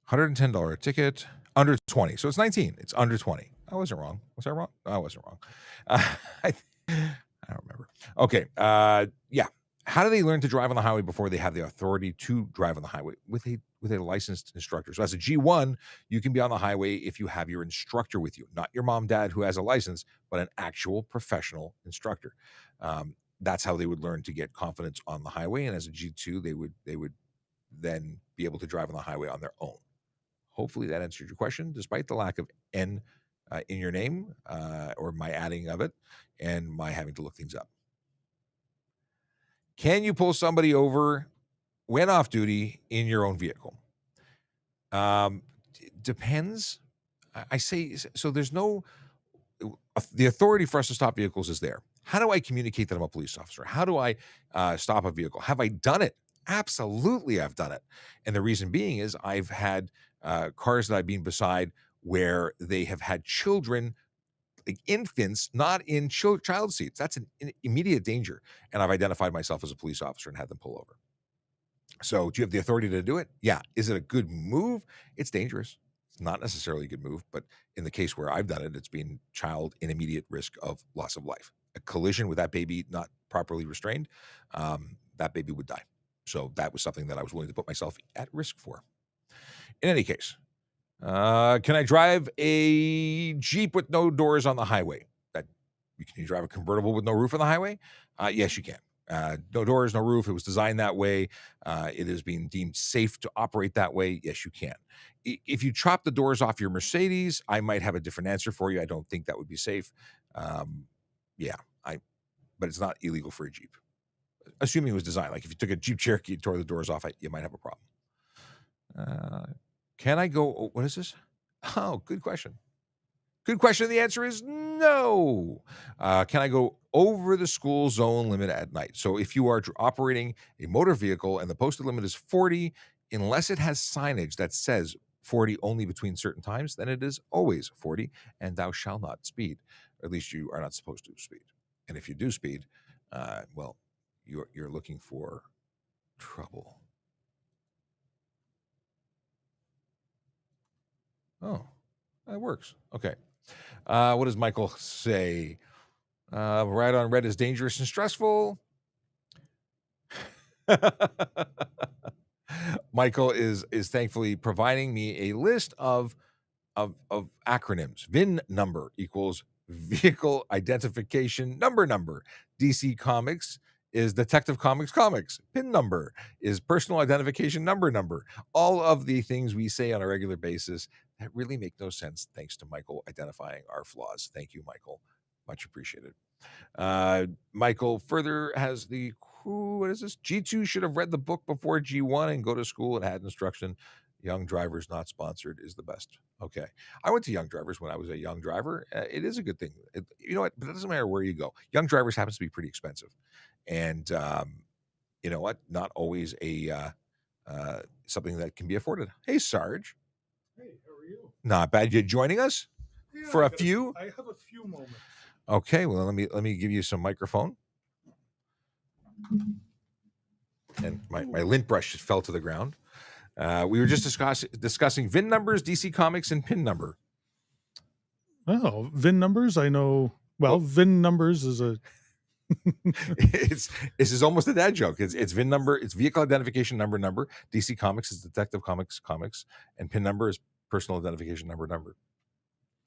$110 ticket, under 20. So it's 19. It's under 20. I wasn't wrong. Was I wrong? No, I wasn't wrong. I don't remember. Okay. Yeah. How do they learn to drive on the highway before they have the authority to drive on the highway? With a licensed instructor. So as a G1, you can be on the highway if you have your instructor with you, not your mom, dad who has a license, but an actual professional instructor. That's how they would learn to get confidence on the highway. And as a G2, they would then be able to drive on the highway on their own. Hopefully that answered your question, despite the lack of N in your name or my adding of it and my having to look things up. Can you pull somebody over when off duty in your own vehicle? Depends. I say, so there's no, the authority for us to stop vehicles is there. How do I communicate that I'm a police officer? How do I stop a vehicle? Have I done it? Absolutely, I've done it. And the reason being is I've had cars that I've been beside where they have had children, like infants, not in child seats. That's an immediate danger. And I've identified myself as a police officer and had them pull over. So do you have the authority to do it? Yeah. Is it a good move? It's dangerous. It's not necessarily a good move, but in the case where I've done it, it's been child in immediate risk of loss of life. A collision with that baby not properly restrained, that baby would die. So that was something that I was willing to put myself at risk for. In any case, can I drive a Jeep with no doors on the highway? Can you drive a convertible with no roof on the highway? Yes, you can. No doors, no roof. It was designed that way. It is being deemed safe to operate that way. Yes, you can. If you chop the doors off your Mercedes, I might have a different answer for you. I don't think that would be safe. Yeah, but it's not illegal for a Jeep, assuming it was designed. Like if you took a Jeep Cherokee and tore the doors off, you might have a problem. Can I go? Oh, what is this? Oh, good question. Good question. The answer is no. Can I go over the school zone limit at night? So if you are operating a motor vehicle and the posted limit is 40, unless it has signage that says 40 only between certain times, then it is always 40, and thou shalt not speed. Or at least you are not supposed to speed. And if you do speed, well, you're looking for trouble. Oh, that works. Okay. What does Michael say? Ride on red is dangerous and stressful. Michael is thankfully providing me a list of acronyms. VIN number equals vehicle identification number. DC Comics is Detective Comics. PIN number is personal identification number. All of the things we say on a regular basis that really make no sense, thanks to Michael identifying our flaws. Thank you, Michael. Much appreciated. Michael further has what is this? G2 should have read the book before G1 and go to school and had instruction. Young Drivers Not Sponsored is the best. Okay. I went to Young Drivers when I was a young driver. It is a good thing. You know what? But it doesn't matter where you go. Young Drivers happens to be pretty expensive. And you know what? Not always something that can be afforded. Hey, Sarge. Hey, how are you? Not bad. You joining us for a few? I have a few moments. Okay, well, let me give you some microphone. And my lint brush just fell to the ground. We were just discussing VIN numbers, DC Comics, and PIN number. Oh, VIN numbers? I know. Well, VIN numbers is a. This is almost a dad joke. It's VIN number. It's vehicle identification number. DC Comics is Detective Comics, and PIN number is personal identification number.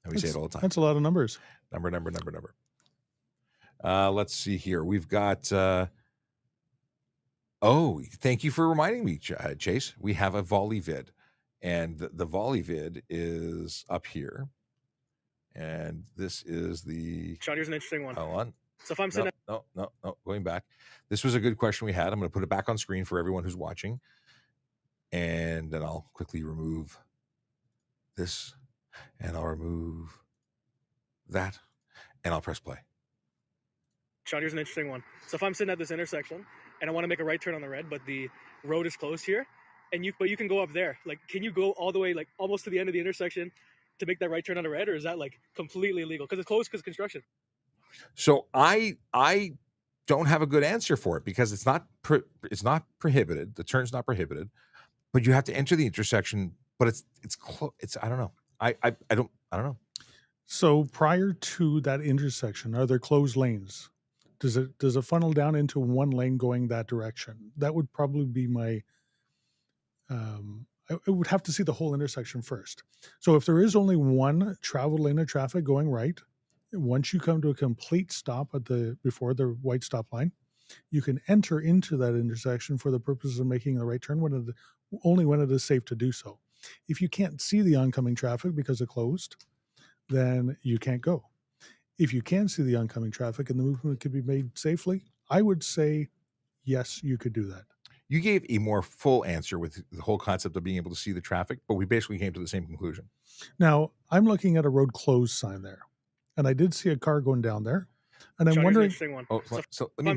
And we say it all the time. That's a lot of numbers. Number. Let's see here. We've got. Oh, thank you for reminding me, Chase. We have a volley vid, and the volley vid is up here. And this is the. Sean, here's an interesting one. Hold on. So if I'm sitting. No. Going back. This was a good question we had. I'm going to put it back on screen for everyone who's watching. And then I'll quickly remove this. And I'll remove that. And I'll press play. Sean, here's an interesting one. So if I'm sitting at this intersection and I want to make a right turn on the red, but the road is closed here, but you can go up there. Like, can you go all the way, like almost to the end of the intersection to make that right turn on the red, or is that like completely illegal because it's closed because construction? So I don't have a good answer for it because it's not prohibited. The turn's not prohibited, but you have to enter the intersection. But it's I don't know. I don't know. So prior to that intersection, are there closed lanes? Does it funnel down into one lane going that direction? That would probably be my. I would have to see the whole intersection first. So if there is only one travel lane of traffic going right, once you come to a complete stop before the white stop line, you can enter into that intersection for the purposes of making the right turn only when it is safe to do so. If you can't see the oncoming traffic because it's closed, then you can't go. If you can see the oncoming traffic and the movement can be made safely, I would say, yes, you could do that. You gave a more full answer with the whole concept of being able to see the traffic, but we basically came to the same conclusion. Now, I'm looking at a road closed sign there, and I did see a car going down there, and I'm wondering. Oh, so let me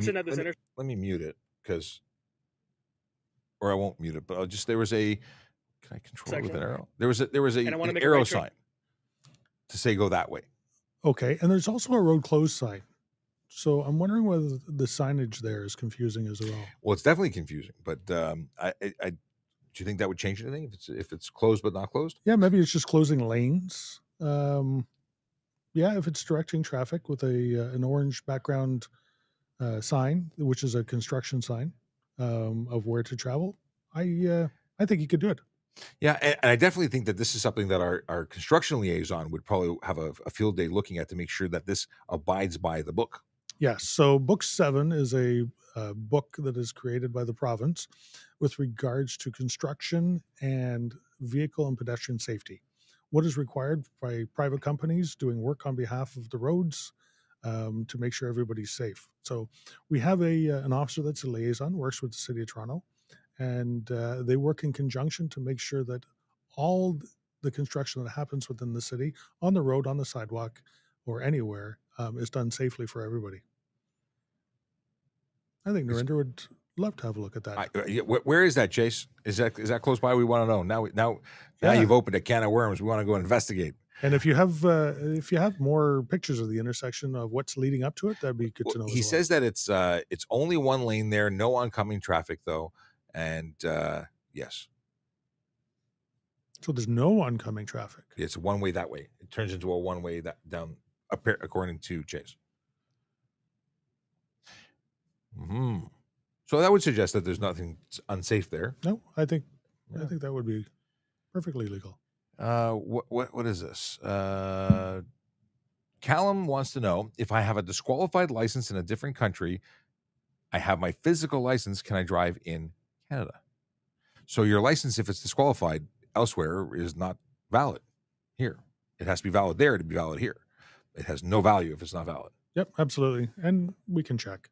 mute it or I won't mute it, but I'll just. There was a. Can I control it with an arrow? There was an arrow sign to say go that way. Okay, and there's also a road closed sign. So I'm wondering whether the signage there is confusing as well. Well, it's definitely confusing, but do you think that would change anything if it's closed but not closed? Yeah, maybe it's just closing lanes. Yeah, if it's directing traffic with an orange background sign, which is a construction sign of where to travel, I think you could do it. Yeah, and I definitely think that this is something that our construction liaison would probably have a field day looking at to make sure that this abides by the book. Yes. So, Book 7 is a book that is created by the province with regards to construction and vehicle and pedestrian safety. What is required by private companies doing work on behalf of the roads to make sure everybody's safe. So, we have an officer that's a liaison, works with the City of Toronto, and they work in conjunction to make sure that all the construction that happens within the city, on the road, on the sidewalk, or anywhere, is done safely for everybody. I think It's- Narendra would love to have a look at that. yeah, where is that, Chase? Is that close by? We want to know. Now Yeah. you've opened a can of worms. We want to go investigate. And if you have more pictures of the intersection of what's leading up to it, that'd be good to know He as well. says that it's only one lane there, no oncoming traffic though, and yes, So there's no oncoming traffic. it's one way that way. It turns into a one way that down, according to Chase. So that would suggest that there's nothing unsafe there. No, I think that would be perfectly legal. What is this? Callum wants to know if I have a disqualified license in a different country. I have my physical license. Can I drive in Canada? So your license, if it's disqualified elsewhere, is not valid here. It has to be valid there to be valid here. It has no value if it's not valid. Yep, absolutely. And we can check.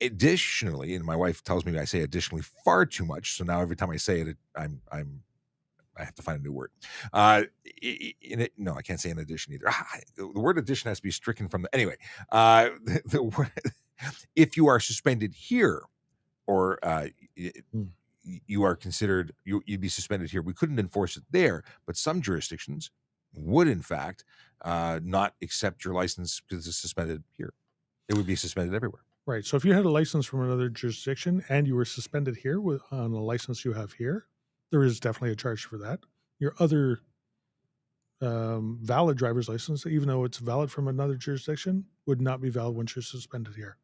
Additionally, and my wife tells me I say additionally far too much. So now every time I say it, I have to find a new word. No, I can't say in addition either. The word addition has to be stricken from the anyway. The word, if you are suspended here, or you are considered you'd be suspended here. We couldn't enforce it there, but some jurisdictions would in fact not accept your license because it's suspended here. It would be suspended everywhere. Right. So if you had a license from another jurisdiction and you were suspended here on a license you have here, there is definitely a charge for that. Your other valid driver's license, even though it's valid from another jurisdiction, would not be valid once you're suspended here.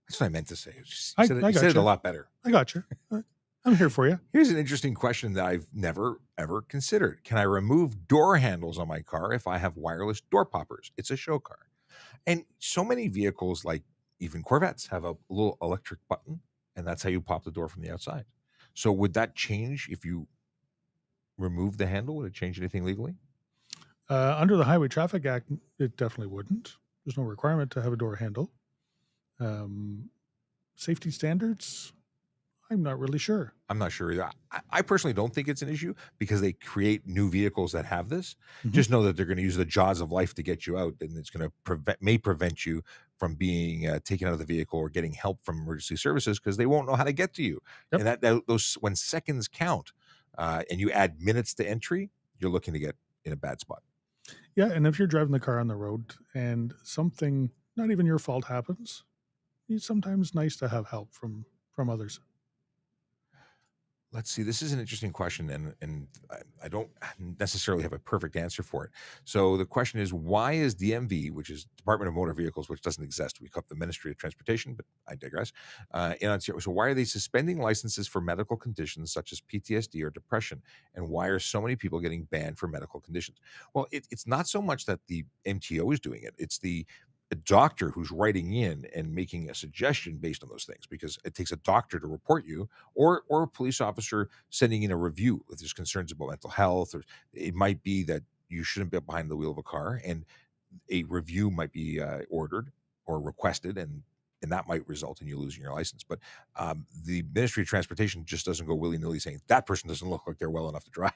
That's what I meant to say. I said got it a you. lot better. I got you. I'm here for you. Here's an interesting question that I've never, ever considered. Can I remove door handles on my car if I have wireless door poppers? It's a show car. And so many vehicles, like even Corvettes, have a little electric button, and that's how you pop the door from the outside. So would that change if you remove the handle? Would it change anything legally? Under the Highway Traffic Act, it definitely wouldn't. There's no requirement to have a door handle. Safety standards, I'm not really sure. I'm not sure either. I personally don't think it's an issue because they create new vehicles that have this. Just know that they're going to use the jaws of life to get you out, and it's going to prevent you from being taken out of the vehicle or getting help from emergency services because they won't know how to get to you. Yep. And those when seconds count, and you add minutes to entry, you're looking to get in a bad spot. Yeah, and if you're driving the car on the road and something not even your fault happens, it's sometimes nice to have help from others. Let's see. This is an interesting question, and I don't necessarily have a perfect answer for it. So the question is, why is DMV, which is Department of Motor Vehicles, which doesn't exist, we call it the Ministry of Transportation, but I digress, in Ontario. So why are they suspending licenses for medical conditions such as PTSD or depression, and why are so many people getting banned for medical conditions? Well, it's not so much that the MTO is doing it; it's the a doctor who's writing in and making a suggestion based on those things, because it takes a doctor to report you, or a police officer sending in a review if there's concerns about mental health, or it might be that you shouldn't be behind the wheel of a car, and a review might be ordered or requested, and that might result in you losing your license. But the Ministry of Transportation just doesn't go willy-nilly saying that person doesn't look like they're well enough to drive.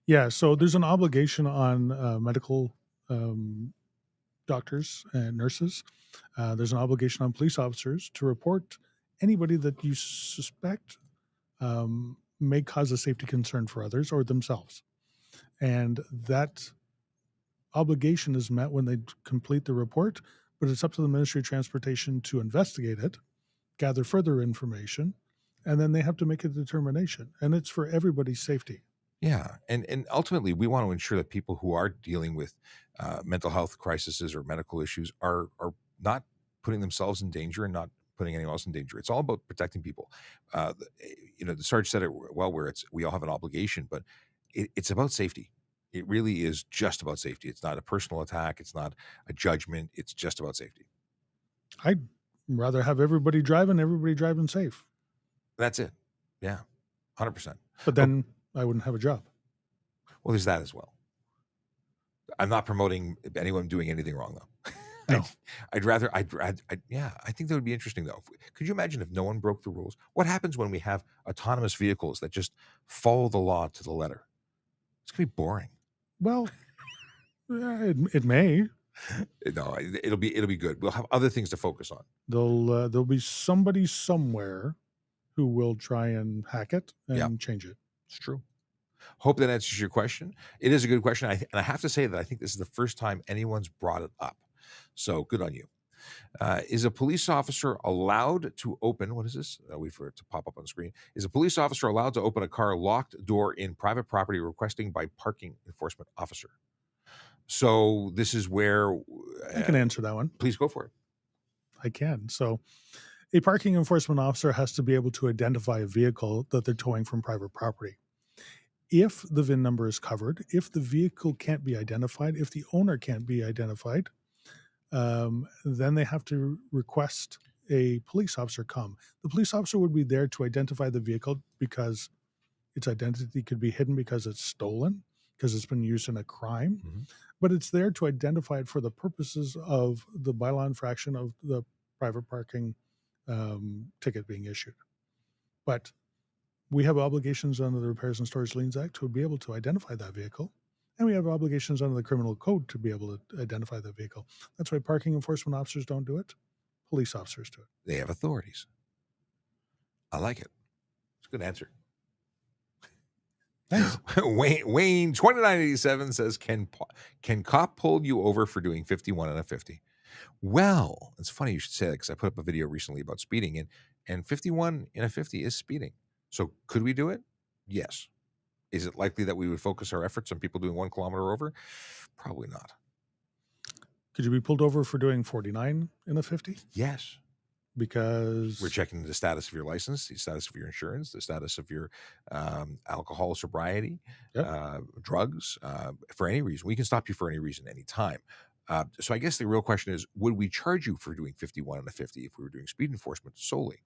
Yeah, so there's an obligation on medical doctors and nurses. There's an obligation on police officers to report anybody that you suspect may cause a safety concern for others or themselves. And that obligation is met when they complete the report, but it's up to the Ministry of Transportation to investigate it, gather further information, and then they have to make a determination. And it's for everybody's safety. Yeah, and ultimately, we want to ensure that people who are dealing with mental health crises or medical issues are not putting themselves in danger and not putting anyone else in danger. It's all about protecting people. The Sarge said it well, where we all have an obligation, but it's about safety. It really is just about safety. It's not a personal attack. It's not a judgment. It's just about safety. I'd rather have everybody driving safe. That's it. Yeah, 100%. But then I wouldn't have a job. Well, there's that as well. I'm not promoting anyone doing anything wrong, though. No. I'd rather, yeah, I think that would be interesting, though. Could you imagine if no one broke the rules? What happens when we have autonomous vehicles that just follow the law to the letter? It's going to be boring. Well, it may. No, it'll be good. We'll have other things to focus on. There'll be somebody somewhere who will try and hack it and change it. It's true. Hope that answers your question. It is a good question. And I have to say that I think this is the first time anyone's brought it up. So good on you. Is a police officer allowed to open, what is this? Wait for it to pop up on the screen. Is a police officer allowed to open a car locked door in private property requesting by parking enforcement officer? So this is where... I can answer that one. Please go for it. I can. So a parking enforcement officer has to be able to identify a vehicle that they're towing from private property. If the VIN number is covered, if the vehicle can't be identified, if the owner can't be identified, then they have to request a police officer come. The police officer would be there to identify the vehicle because its identity could be hidden because it's stolen, because it's been used in a crime, but it's there to identify it for the purposes of the bylaw infraction of the private parking ticket being issued. But we have obligations under the Repairs and Storage Liens Act to be able to identify that vehicle. And we have obligations under the criminal code to be able to identify the vehicle. That's why parking enforcement officers don't do it. Police officers do it. They have authorities. I like it. It's a good answer. Thanks. Wayne 2987 says, can cop pull you over for doing 51 and a 50? Well, it's funny you should say that because I put up a video recently about speeding, and 51 in a 50 is speeding. So could we do it? Yes. Is it likely that we would focus our efforts on people doing 1 kilometer over? Probably not. Could you be pulled over for doing 49 in a 50? Yes. Because we're checking the status of your license, the status of your insurance, the status of your alcohol sobriety, drugs, for any reason. We can stop you for any reason, anytime. So I guess the real question is, would we charge you for doing 51 and a 50 if we were doing speed enforcement solely?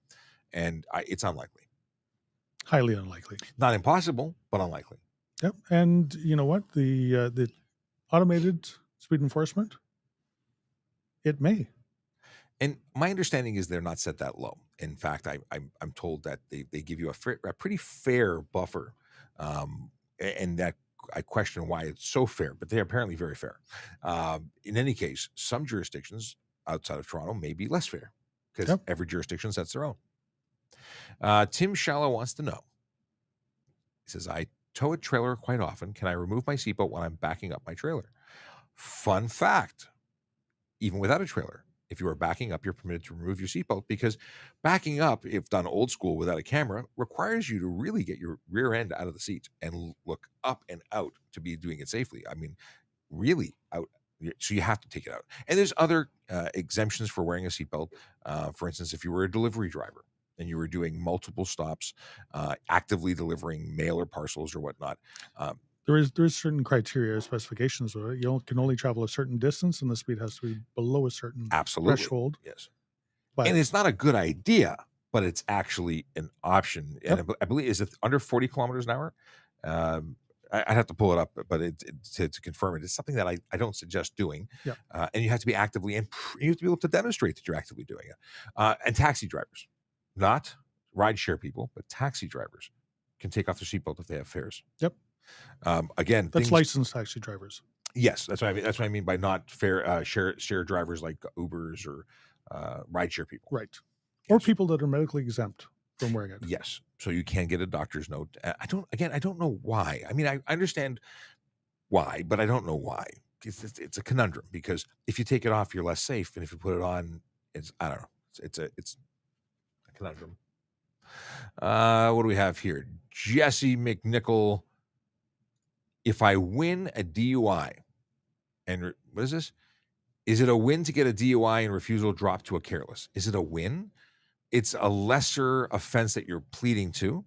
And it's unlikely. Highly unlikely. Not impossible, but unlikely. Yep. And you know what? The automated speed enforcement, it may. And my understanding is they're not set that low. In fact, I'm told that they give you a pretty fair buffer, and that I question why it's so fair, but they're apparently very fair. In any case, some jurisdictions outside of Toronto may be less fair because every jurisdiction sets their own. Tim Shallow wants to know. He says, I tow a trailer quite often. Can I remove my seatbelt when I'm backing up my trailer? Fun fact, even without a trailer, if you are backing up, you're permitted to remove your seatbelt because backing up, if done old school without a camera, requires you to really get your rear end out of the seat and look up and out to be doing it safely. I mean, really out. So you have to take it out. And there's other exemptions for wearing a seatbelt. For instance, if you were a delivery driver and you were doing multiple stops, actively delivering mail or parcels or whatnot, There's certain criteria, specifications. You can only travel a certain distance, and the speed has to be below a certain threshold. Yes, but and it's not a good idea, but it's actually an option. Yep. And I believe, is it under 40 kilometers an hour? I'd have to pull it up, but to confirm it, it's something that I don't suggest doing. Yep. And you have to be actively, and you have to be able to demonstrate that you're actively doing it. And taxi drivers, not rideshare people, but taxi drivers can take off their seatbelt if they have fares. Yep. Again, that's licensed taxi drivers. Yes, that's what I mean. That's what I mean by not fair share drivers like Ubers or rideshare people. Right. Yes. Or people that are medically exempt from wearing it. Yes. So you can get a doctor's note. I don't know why. I mean, I understand why, but I don't know why. It's a conundrum because if you take it off, you're less safe, and if you put it on, I don't know. It's a conundrum. What do we have here? Jesse McNichol. If I win a DUI, and what is this? Is it a win to get a DUI and refusal dropped to a careless? Is it a win? It's a lesser offense that you're pleading to.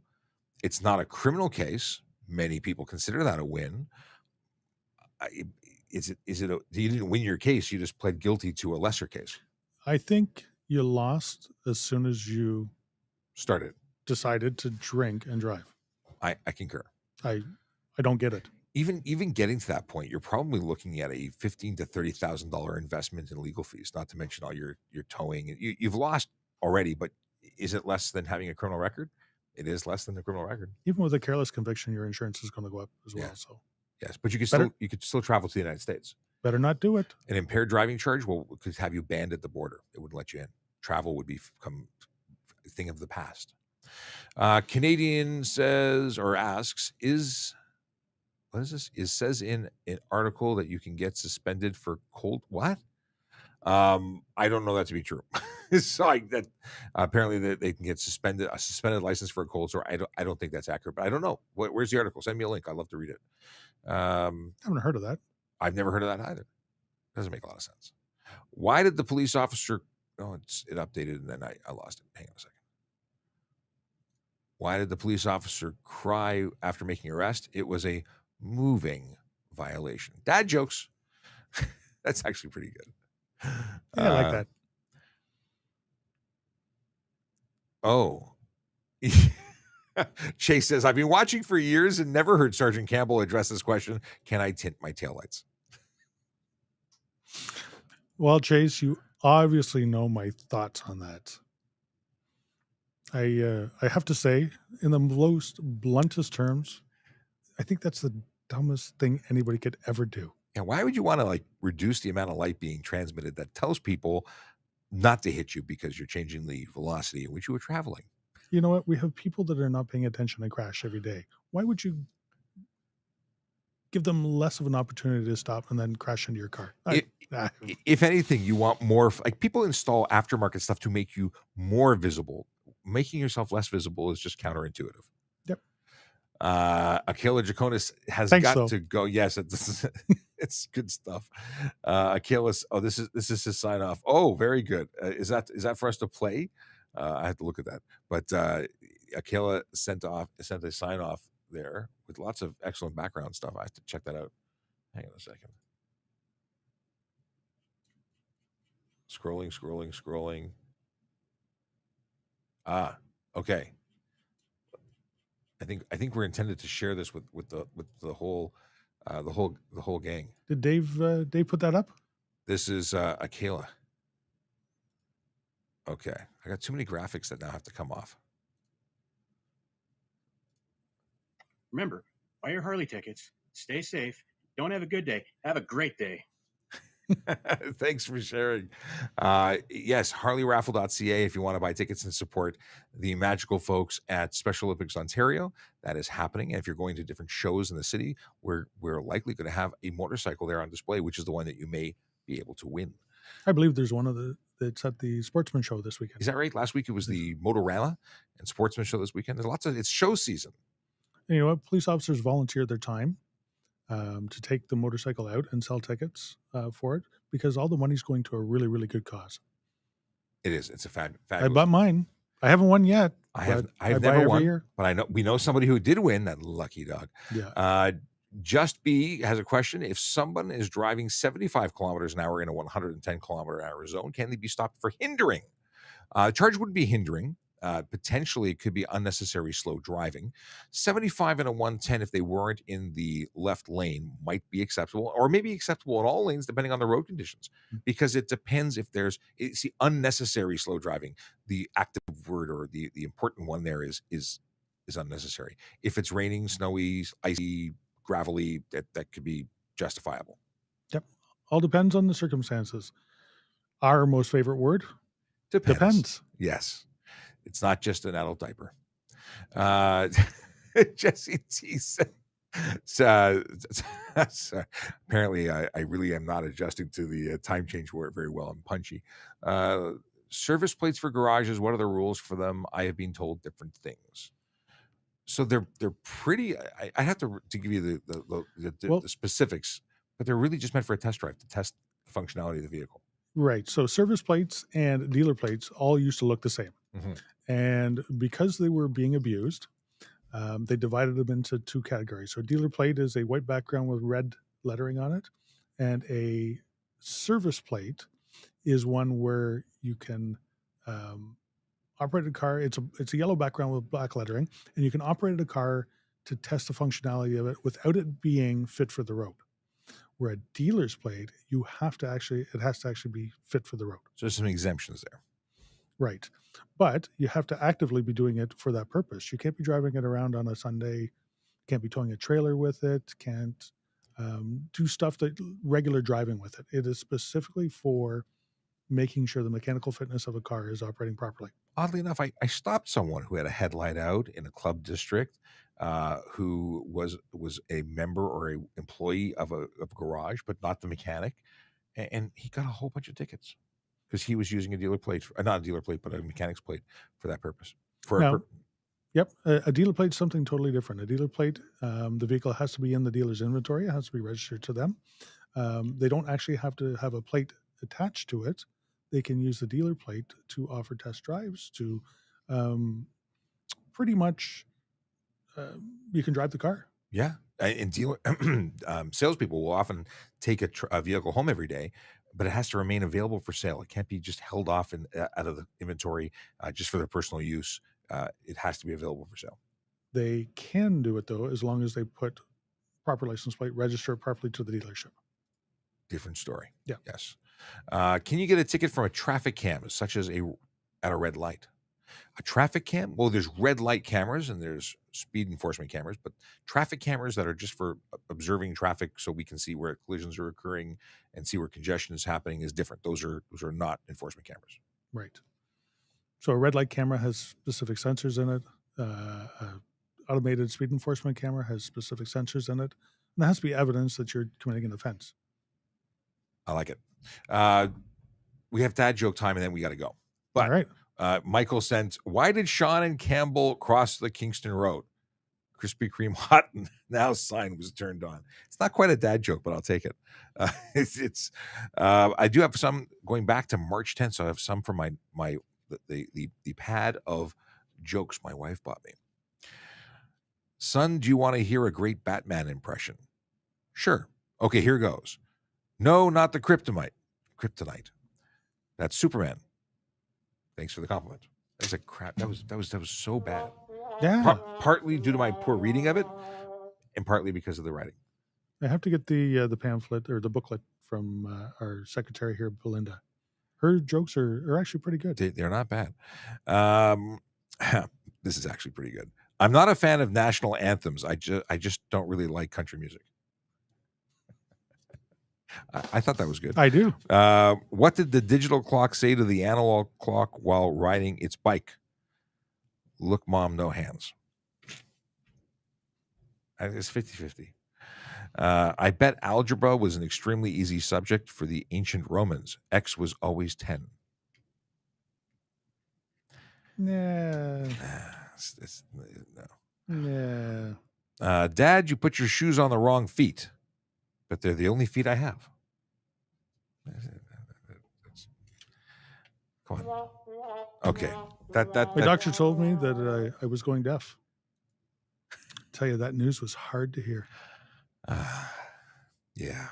It's not a criminal case, Many people consider that a win. You didn't win your case, you just pled guilty to a lesser case. I think you lost as soon as you Started. decided to drink and drive. I concur. I don't get it. Even getting to that point, you're probably looking at a $15,000 to $30,000 investment in legal fees, not to mention all your towing. You've lost already, but is it less than having a criminal record? It is less than the criminal record. Even with a careless conviction, your insurance is going to go up as well. Yeah. So yes, but you could still travel to the United States. better not do it. An impaired driving charge could have you banned at the border. It wouldn't let you in. Travel would become a thing of the past. Canadian says or asks, what is this? It says in an article that you can get suspended for cold. What? I don't know that to be true. So apparently they can get a suspended license for a cold sore. I don't think that's accurate, but I don't know. Where's the article? Send me a link. I'd love to read it. I haven't heard of that. I've never heard of that either. Doesn't make a lot of sense. Why did the police officer? Oh, it updated and then I lost it. Hang on a second. Why did the police officer cry after making arrest? It was a moving violation. Dad jokes. That's actually pretty good. Yeah, I like that. Oh. Chase says, I've been watching for years and never heard Sergeant Campbell address this question. Can I tint my taillights? Well, Chase, you obviously know my thoughts on that. I have to say, in the most bluntest terms, I think that's the dumbest thing anybody could ever do. And why would you want to reduce the amount of light being transmitted that tells people not to hit you because you're changing the velocity in which you were traveling? You know what? We have people that are not paying attention and crash every day. Why would you give them less of an opportunity to stop and then crash into your car? If anything, you want more. People install aftermarket stuff to make you more visible. Making yourself less visible is just counterintuitive. Yep. Akela Jaconis has to go. Yes, it's good stuff. Akela's. Oh, this is his sign off. Oh, very good. Is that for us to play? I have to look at that. But Akela sent a sign off there with lots of excellent background stuff. I have to check that out. Hang on a second. Scrolling. Okay. I think we're intended to share this with the whole gang. Did Dave put that up? This is Akela. Okay, I got too many graphics that now have to come off. Remember, buy your Harley tickets. Stay safe. Don't have a good day. Have a great day. Thanks for sharing. Yes, harleyraffle.ca if you want to buy tickets and support the magical folks at Special Olympics Ontario. That is happening. And if you're going to different shows in the city, we're likely going to have a motorcycle there on display, which is the one that you may be able to win. I believe there's one that's at the Sportsman Show this weekend. Is that right? Last week it was the Motorama and Sportsman Show this weekend. There's it's show season. And you know what? Police officers volunteer their time to take the motorcycle out and sell tickets for it because all the money's going to a really, really good cause. It is. It's a fabulous. I bought mine. I haven't won yet. I've never won, year. But we know somebody who did win. That lucky dog. Yeah. Just B has a question. If someone is driving 75 kilometers an hour in a 110 kilometer an hour zone, can they be stopped for hindering? The charge wouldn't be hindering. Potentially, it could be unnecessary slow driving. 75 and a 110, if they weren't in the left lane, might be acceptable, or maybe acceptable in all lanes, depending on the road conditions. Because it depends if there's unnecessary slow driving. The active word or the important one there is unnecessary. If it's raining, snowy, icy, gravelly, that could be justifiable. Yep. All depends on the circumstances. Our most favorite word? Depends. Yes. It's not just an adult diaper. Jesse T said, apparently I really am not adjusting to the time change word very well. I'm punchy. Service plates for garages, what are the rules for them? I have been told different things. So they're pretty. I have to give you the specifics, but they're really just meant for a test drive to test the functionality of the vehicle. Right. So service plates and dealer plates all used to look the same. Mm-hmm. And because they were being abused, They divided them into two categories. So a dealer plate is a white background with red lettering on it, and a service plate is one where you can operate a car. It's a yellow background with black lettering, and you can operate a car to test the functionality of it without it being fit for the road. Where a dealer's plate, it has to actually be fit for the road. So there's some exemptions there. Right. But you have to actively be doing it for that purpose. You can't be driving it around on a Sunday, can't be towing a trailer with it, can't do stuff that regular driving with it. It is specifically for making sure the mechanical fitness of a car is operating properly. Oddly enough, I stopped someone who had a headlight out in a club district, who was a member or a employee of a garage, but not the mechanic, and he got a whole bunch of tickets because he was using a dealer plate, not a dealer plate, but a mechanic's plate for that purpose. Yep, a dealer plate is something totally different. A dealer plate, the vehicle has to be in the dealer's inventory. It has to be registered to them. They don't actually have to have a plate attached to it. They can use the dealer plate to offer test drives, to pretty much you can drive the car. Yeah, and dealer salespeople will often take a vehicle home every day, but it has to remain available for sale. It can't be just held off out of the inventory just for their personal use. It has to be available for sale. They can do it though, as long as they put proper license plate, register it properly to the dealership. Different story. Yeah. Yes. Can you get a ticket from a traffic cam, such as at a red light? A traffic cam? Well, there's red light cameras and there's speed enforcement cameras, but traffic cameras that are just for observing traffic so we can see where collisions are occurring and see where congestion is happening is different. Those are not enforcement cameras. Right. So a red light camera has specific sensors in it. Automated speed enforcement camera has specific sensors in it. And there has to be evidence that you're committing an offense. I like it. We have dad joke time and then we got to go. But all right. Michael sent, why did Sean and Campbell cross the Kingston Road? Krispy Kreme hot now sign was turned on. It's not quite a dad joke, but I'll take it. I do have some going back to March 10th, so I have some from the pad of jokes my wife bought me. Son, do you want to hear a great Batman impression? Sure. Okay, here goes. No, not the kryptonite. That's Superman. Thanks for the compliment. That's a crap. That was so bad. Yeah. Partly due to my poor reading of it, and partly because of the writing. I have to get the pamphlet or the booklet from our secretary here, Belinda. Her jokes are actually pretty good. They're not bad. This is actually pretty good. I'm not a fan of national anthems. I just don't really like country music. I thought that was good. I do. What did the digital clock say to the analog clock while riding its bike? Look, Mom, no hands. It's 50-50. I bet algebra was an extremely easy subject for the ancient Romans. X was always 10. Yeah. No. Yeah. Dad, you put your shoes on the wrong feet, but they're the only feet I have. Come on. Okay. My doctor told me that I was going deaf. Tell you, that news was hard to hear. Yeah.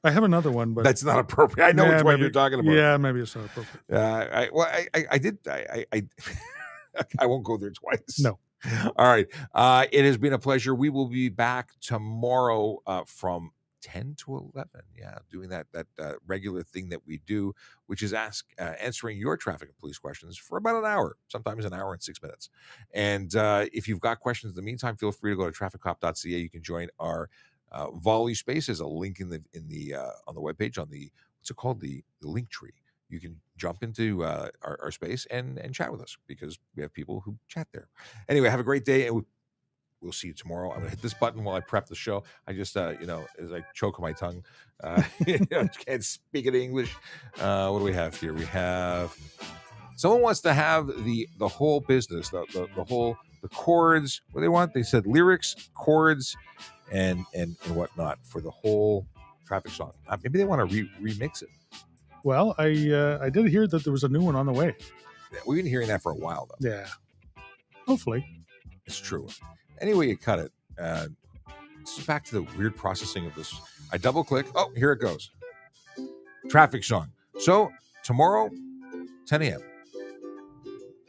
I have another one, but that's not appropriate. I know which one you're talking about. Yeah, maybe it's not appropriate. I won't go there twice. No. All right. It has been a pleasure. We will be back tomorrow from 10 to 11. Yeah, doing that regular thing that we do, which is answering your traffic and police questions for about an hour, sometimes an hour and 6 minutes. And if you've got questions in the meantime, feel free to go to trafficcop.ca. You can join our volley space. There's a link in the on the webpage on the what's it called, the link tree. You can jump into our space and chat with us because we have people who chat there. Anyway, have a great day, and we'll see you tomorrow. I'm going to hit this button while I prep the show. I just, as I choke on my tongue, can't speak it English. What do we have here? We have someone wants to have the whole business, the chords. What do they want? They said lyrics, chords, and whatnot for the whole traffic song. Maybe they want to remix it. Well, I did hear that there was a new one on the way. Yeah, we've been hearing that for a while, though. Yeah. Hopefully. It's true. Any way you cut it, it's back to the weird processing of this. I double click. Oh, here it goes. Traffic song. So tomorrow, 10 a.m.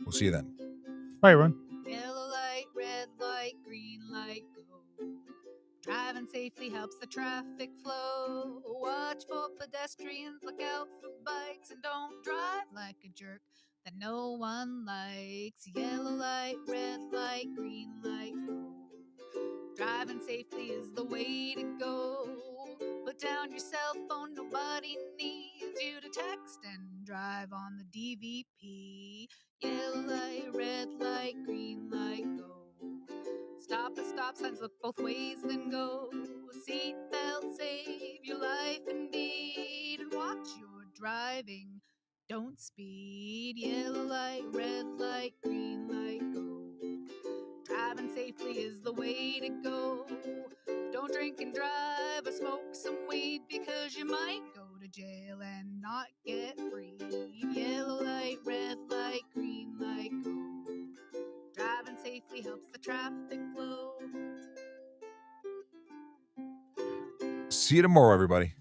We'll see you then. Bye, everyone. Yellow light, red light, green light, go. Driving safely helps the traffic flow. Watch for pedestrians, look out for bikes, and don't drive like a jerk that no one likes. Yellow light, red light, green light, go. Driving safely is the way to go. Put down your cell phone, nobody needs you to text and drive on the DVP. Yellow light, red light, green light, go. Stop at stop signs, look both ways, then go. Seatbelt, save your life indeed. And watch your driving, don't speed. Yellow light, red light, green light, go. Driving safely is the way to go. Don't drink and drive or smoke some weed, because you might go to jail and not get free. Yellow light, red light, green light, go. Driving safely helps the traffic flow. See you tomorrow, everybody.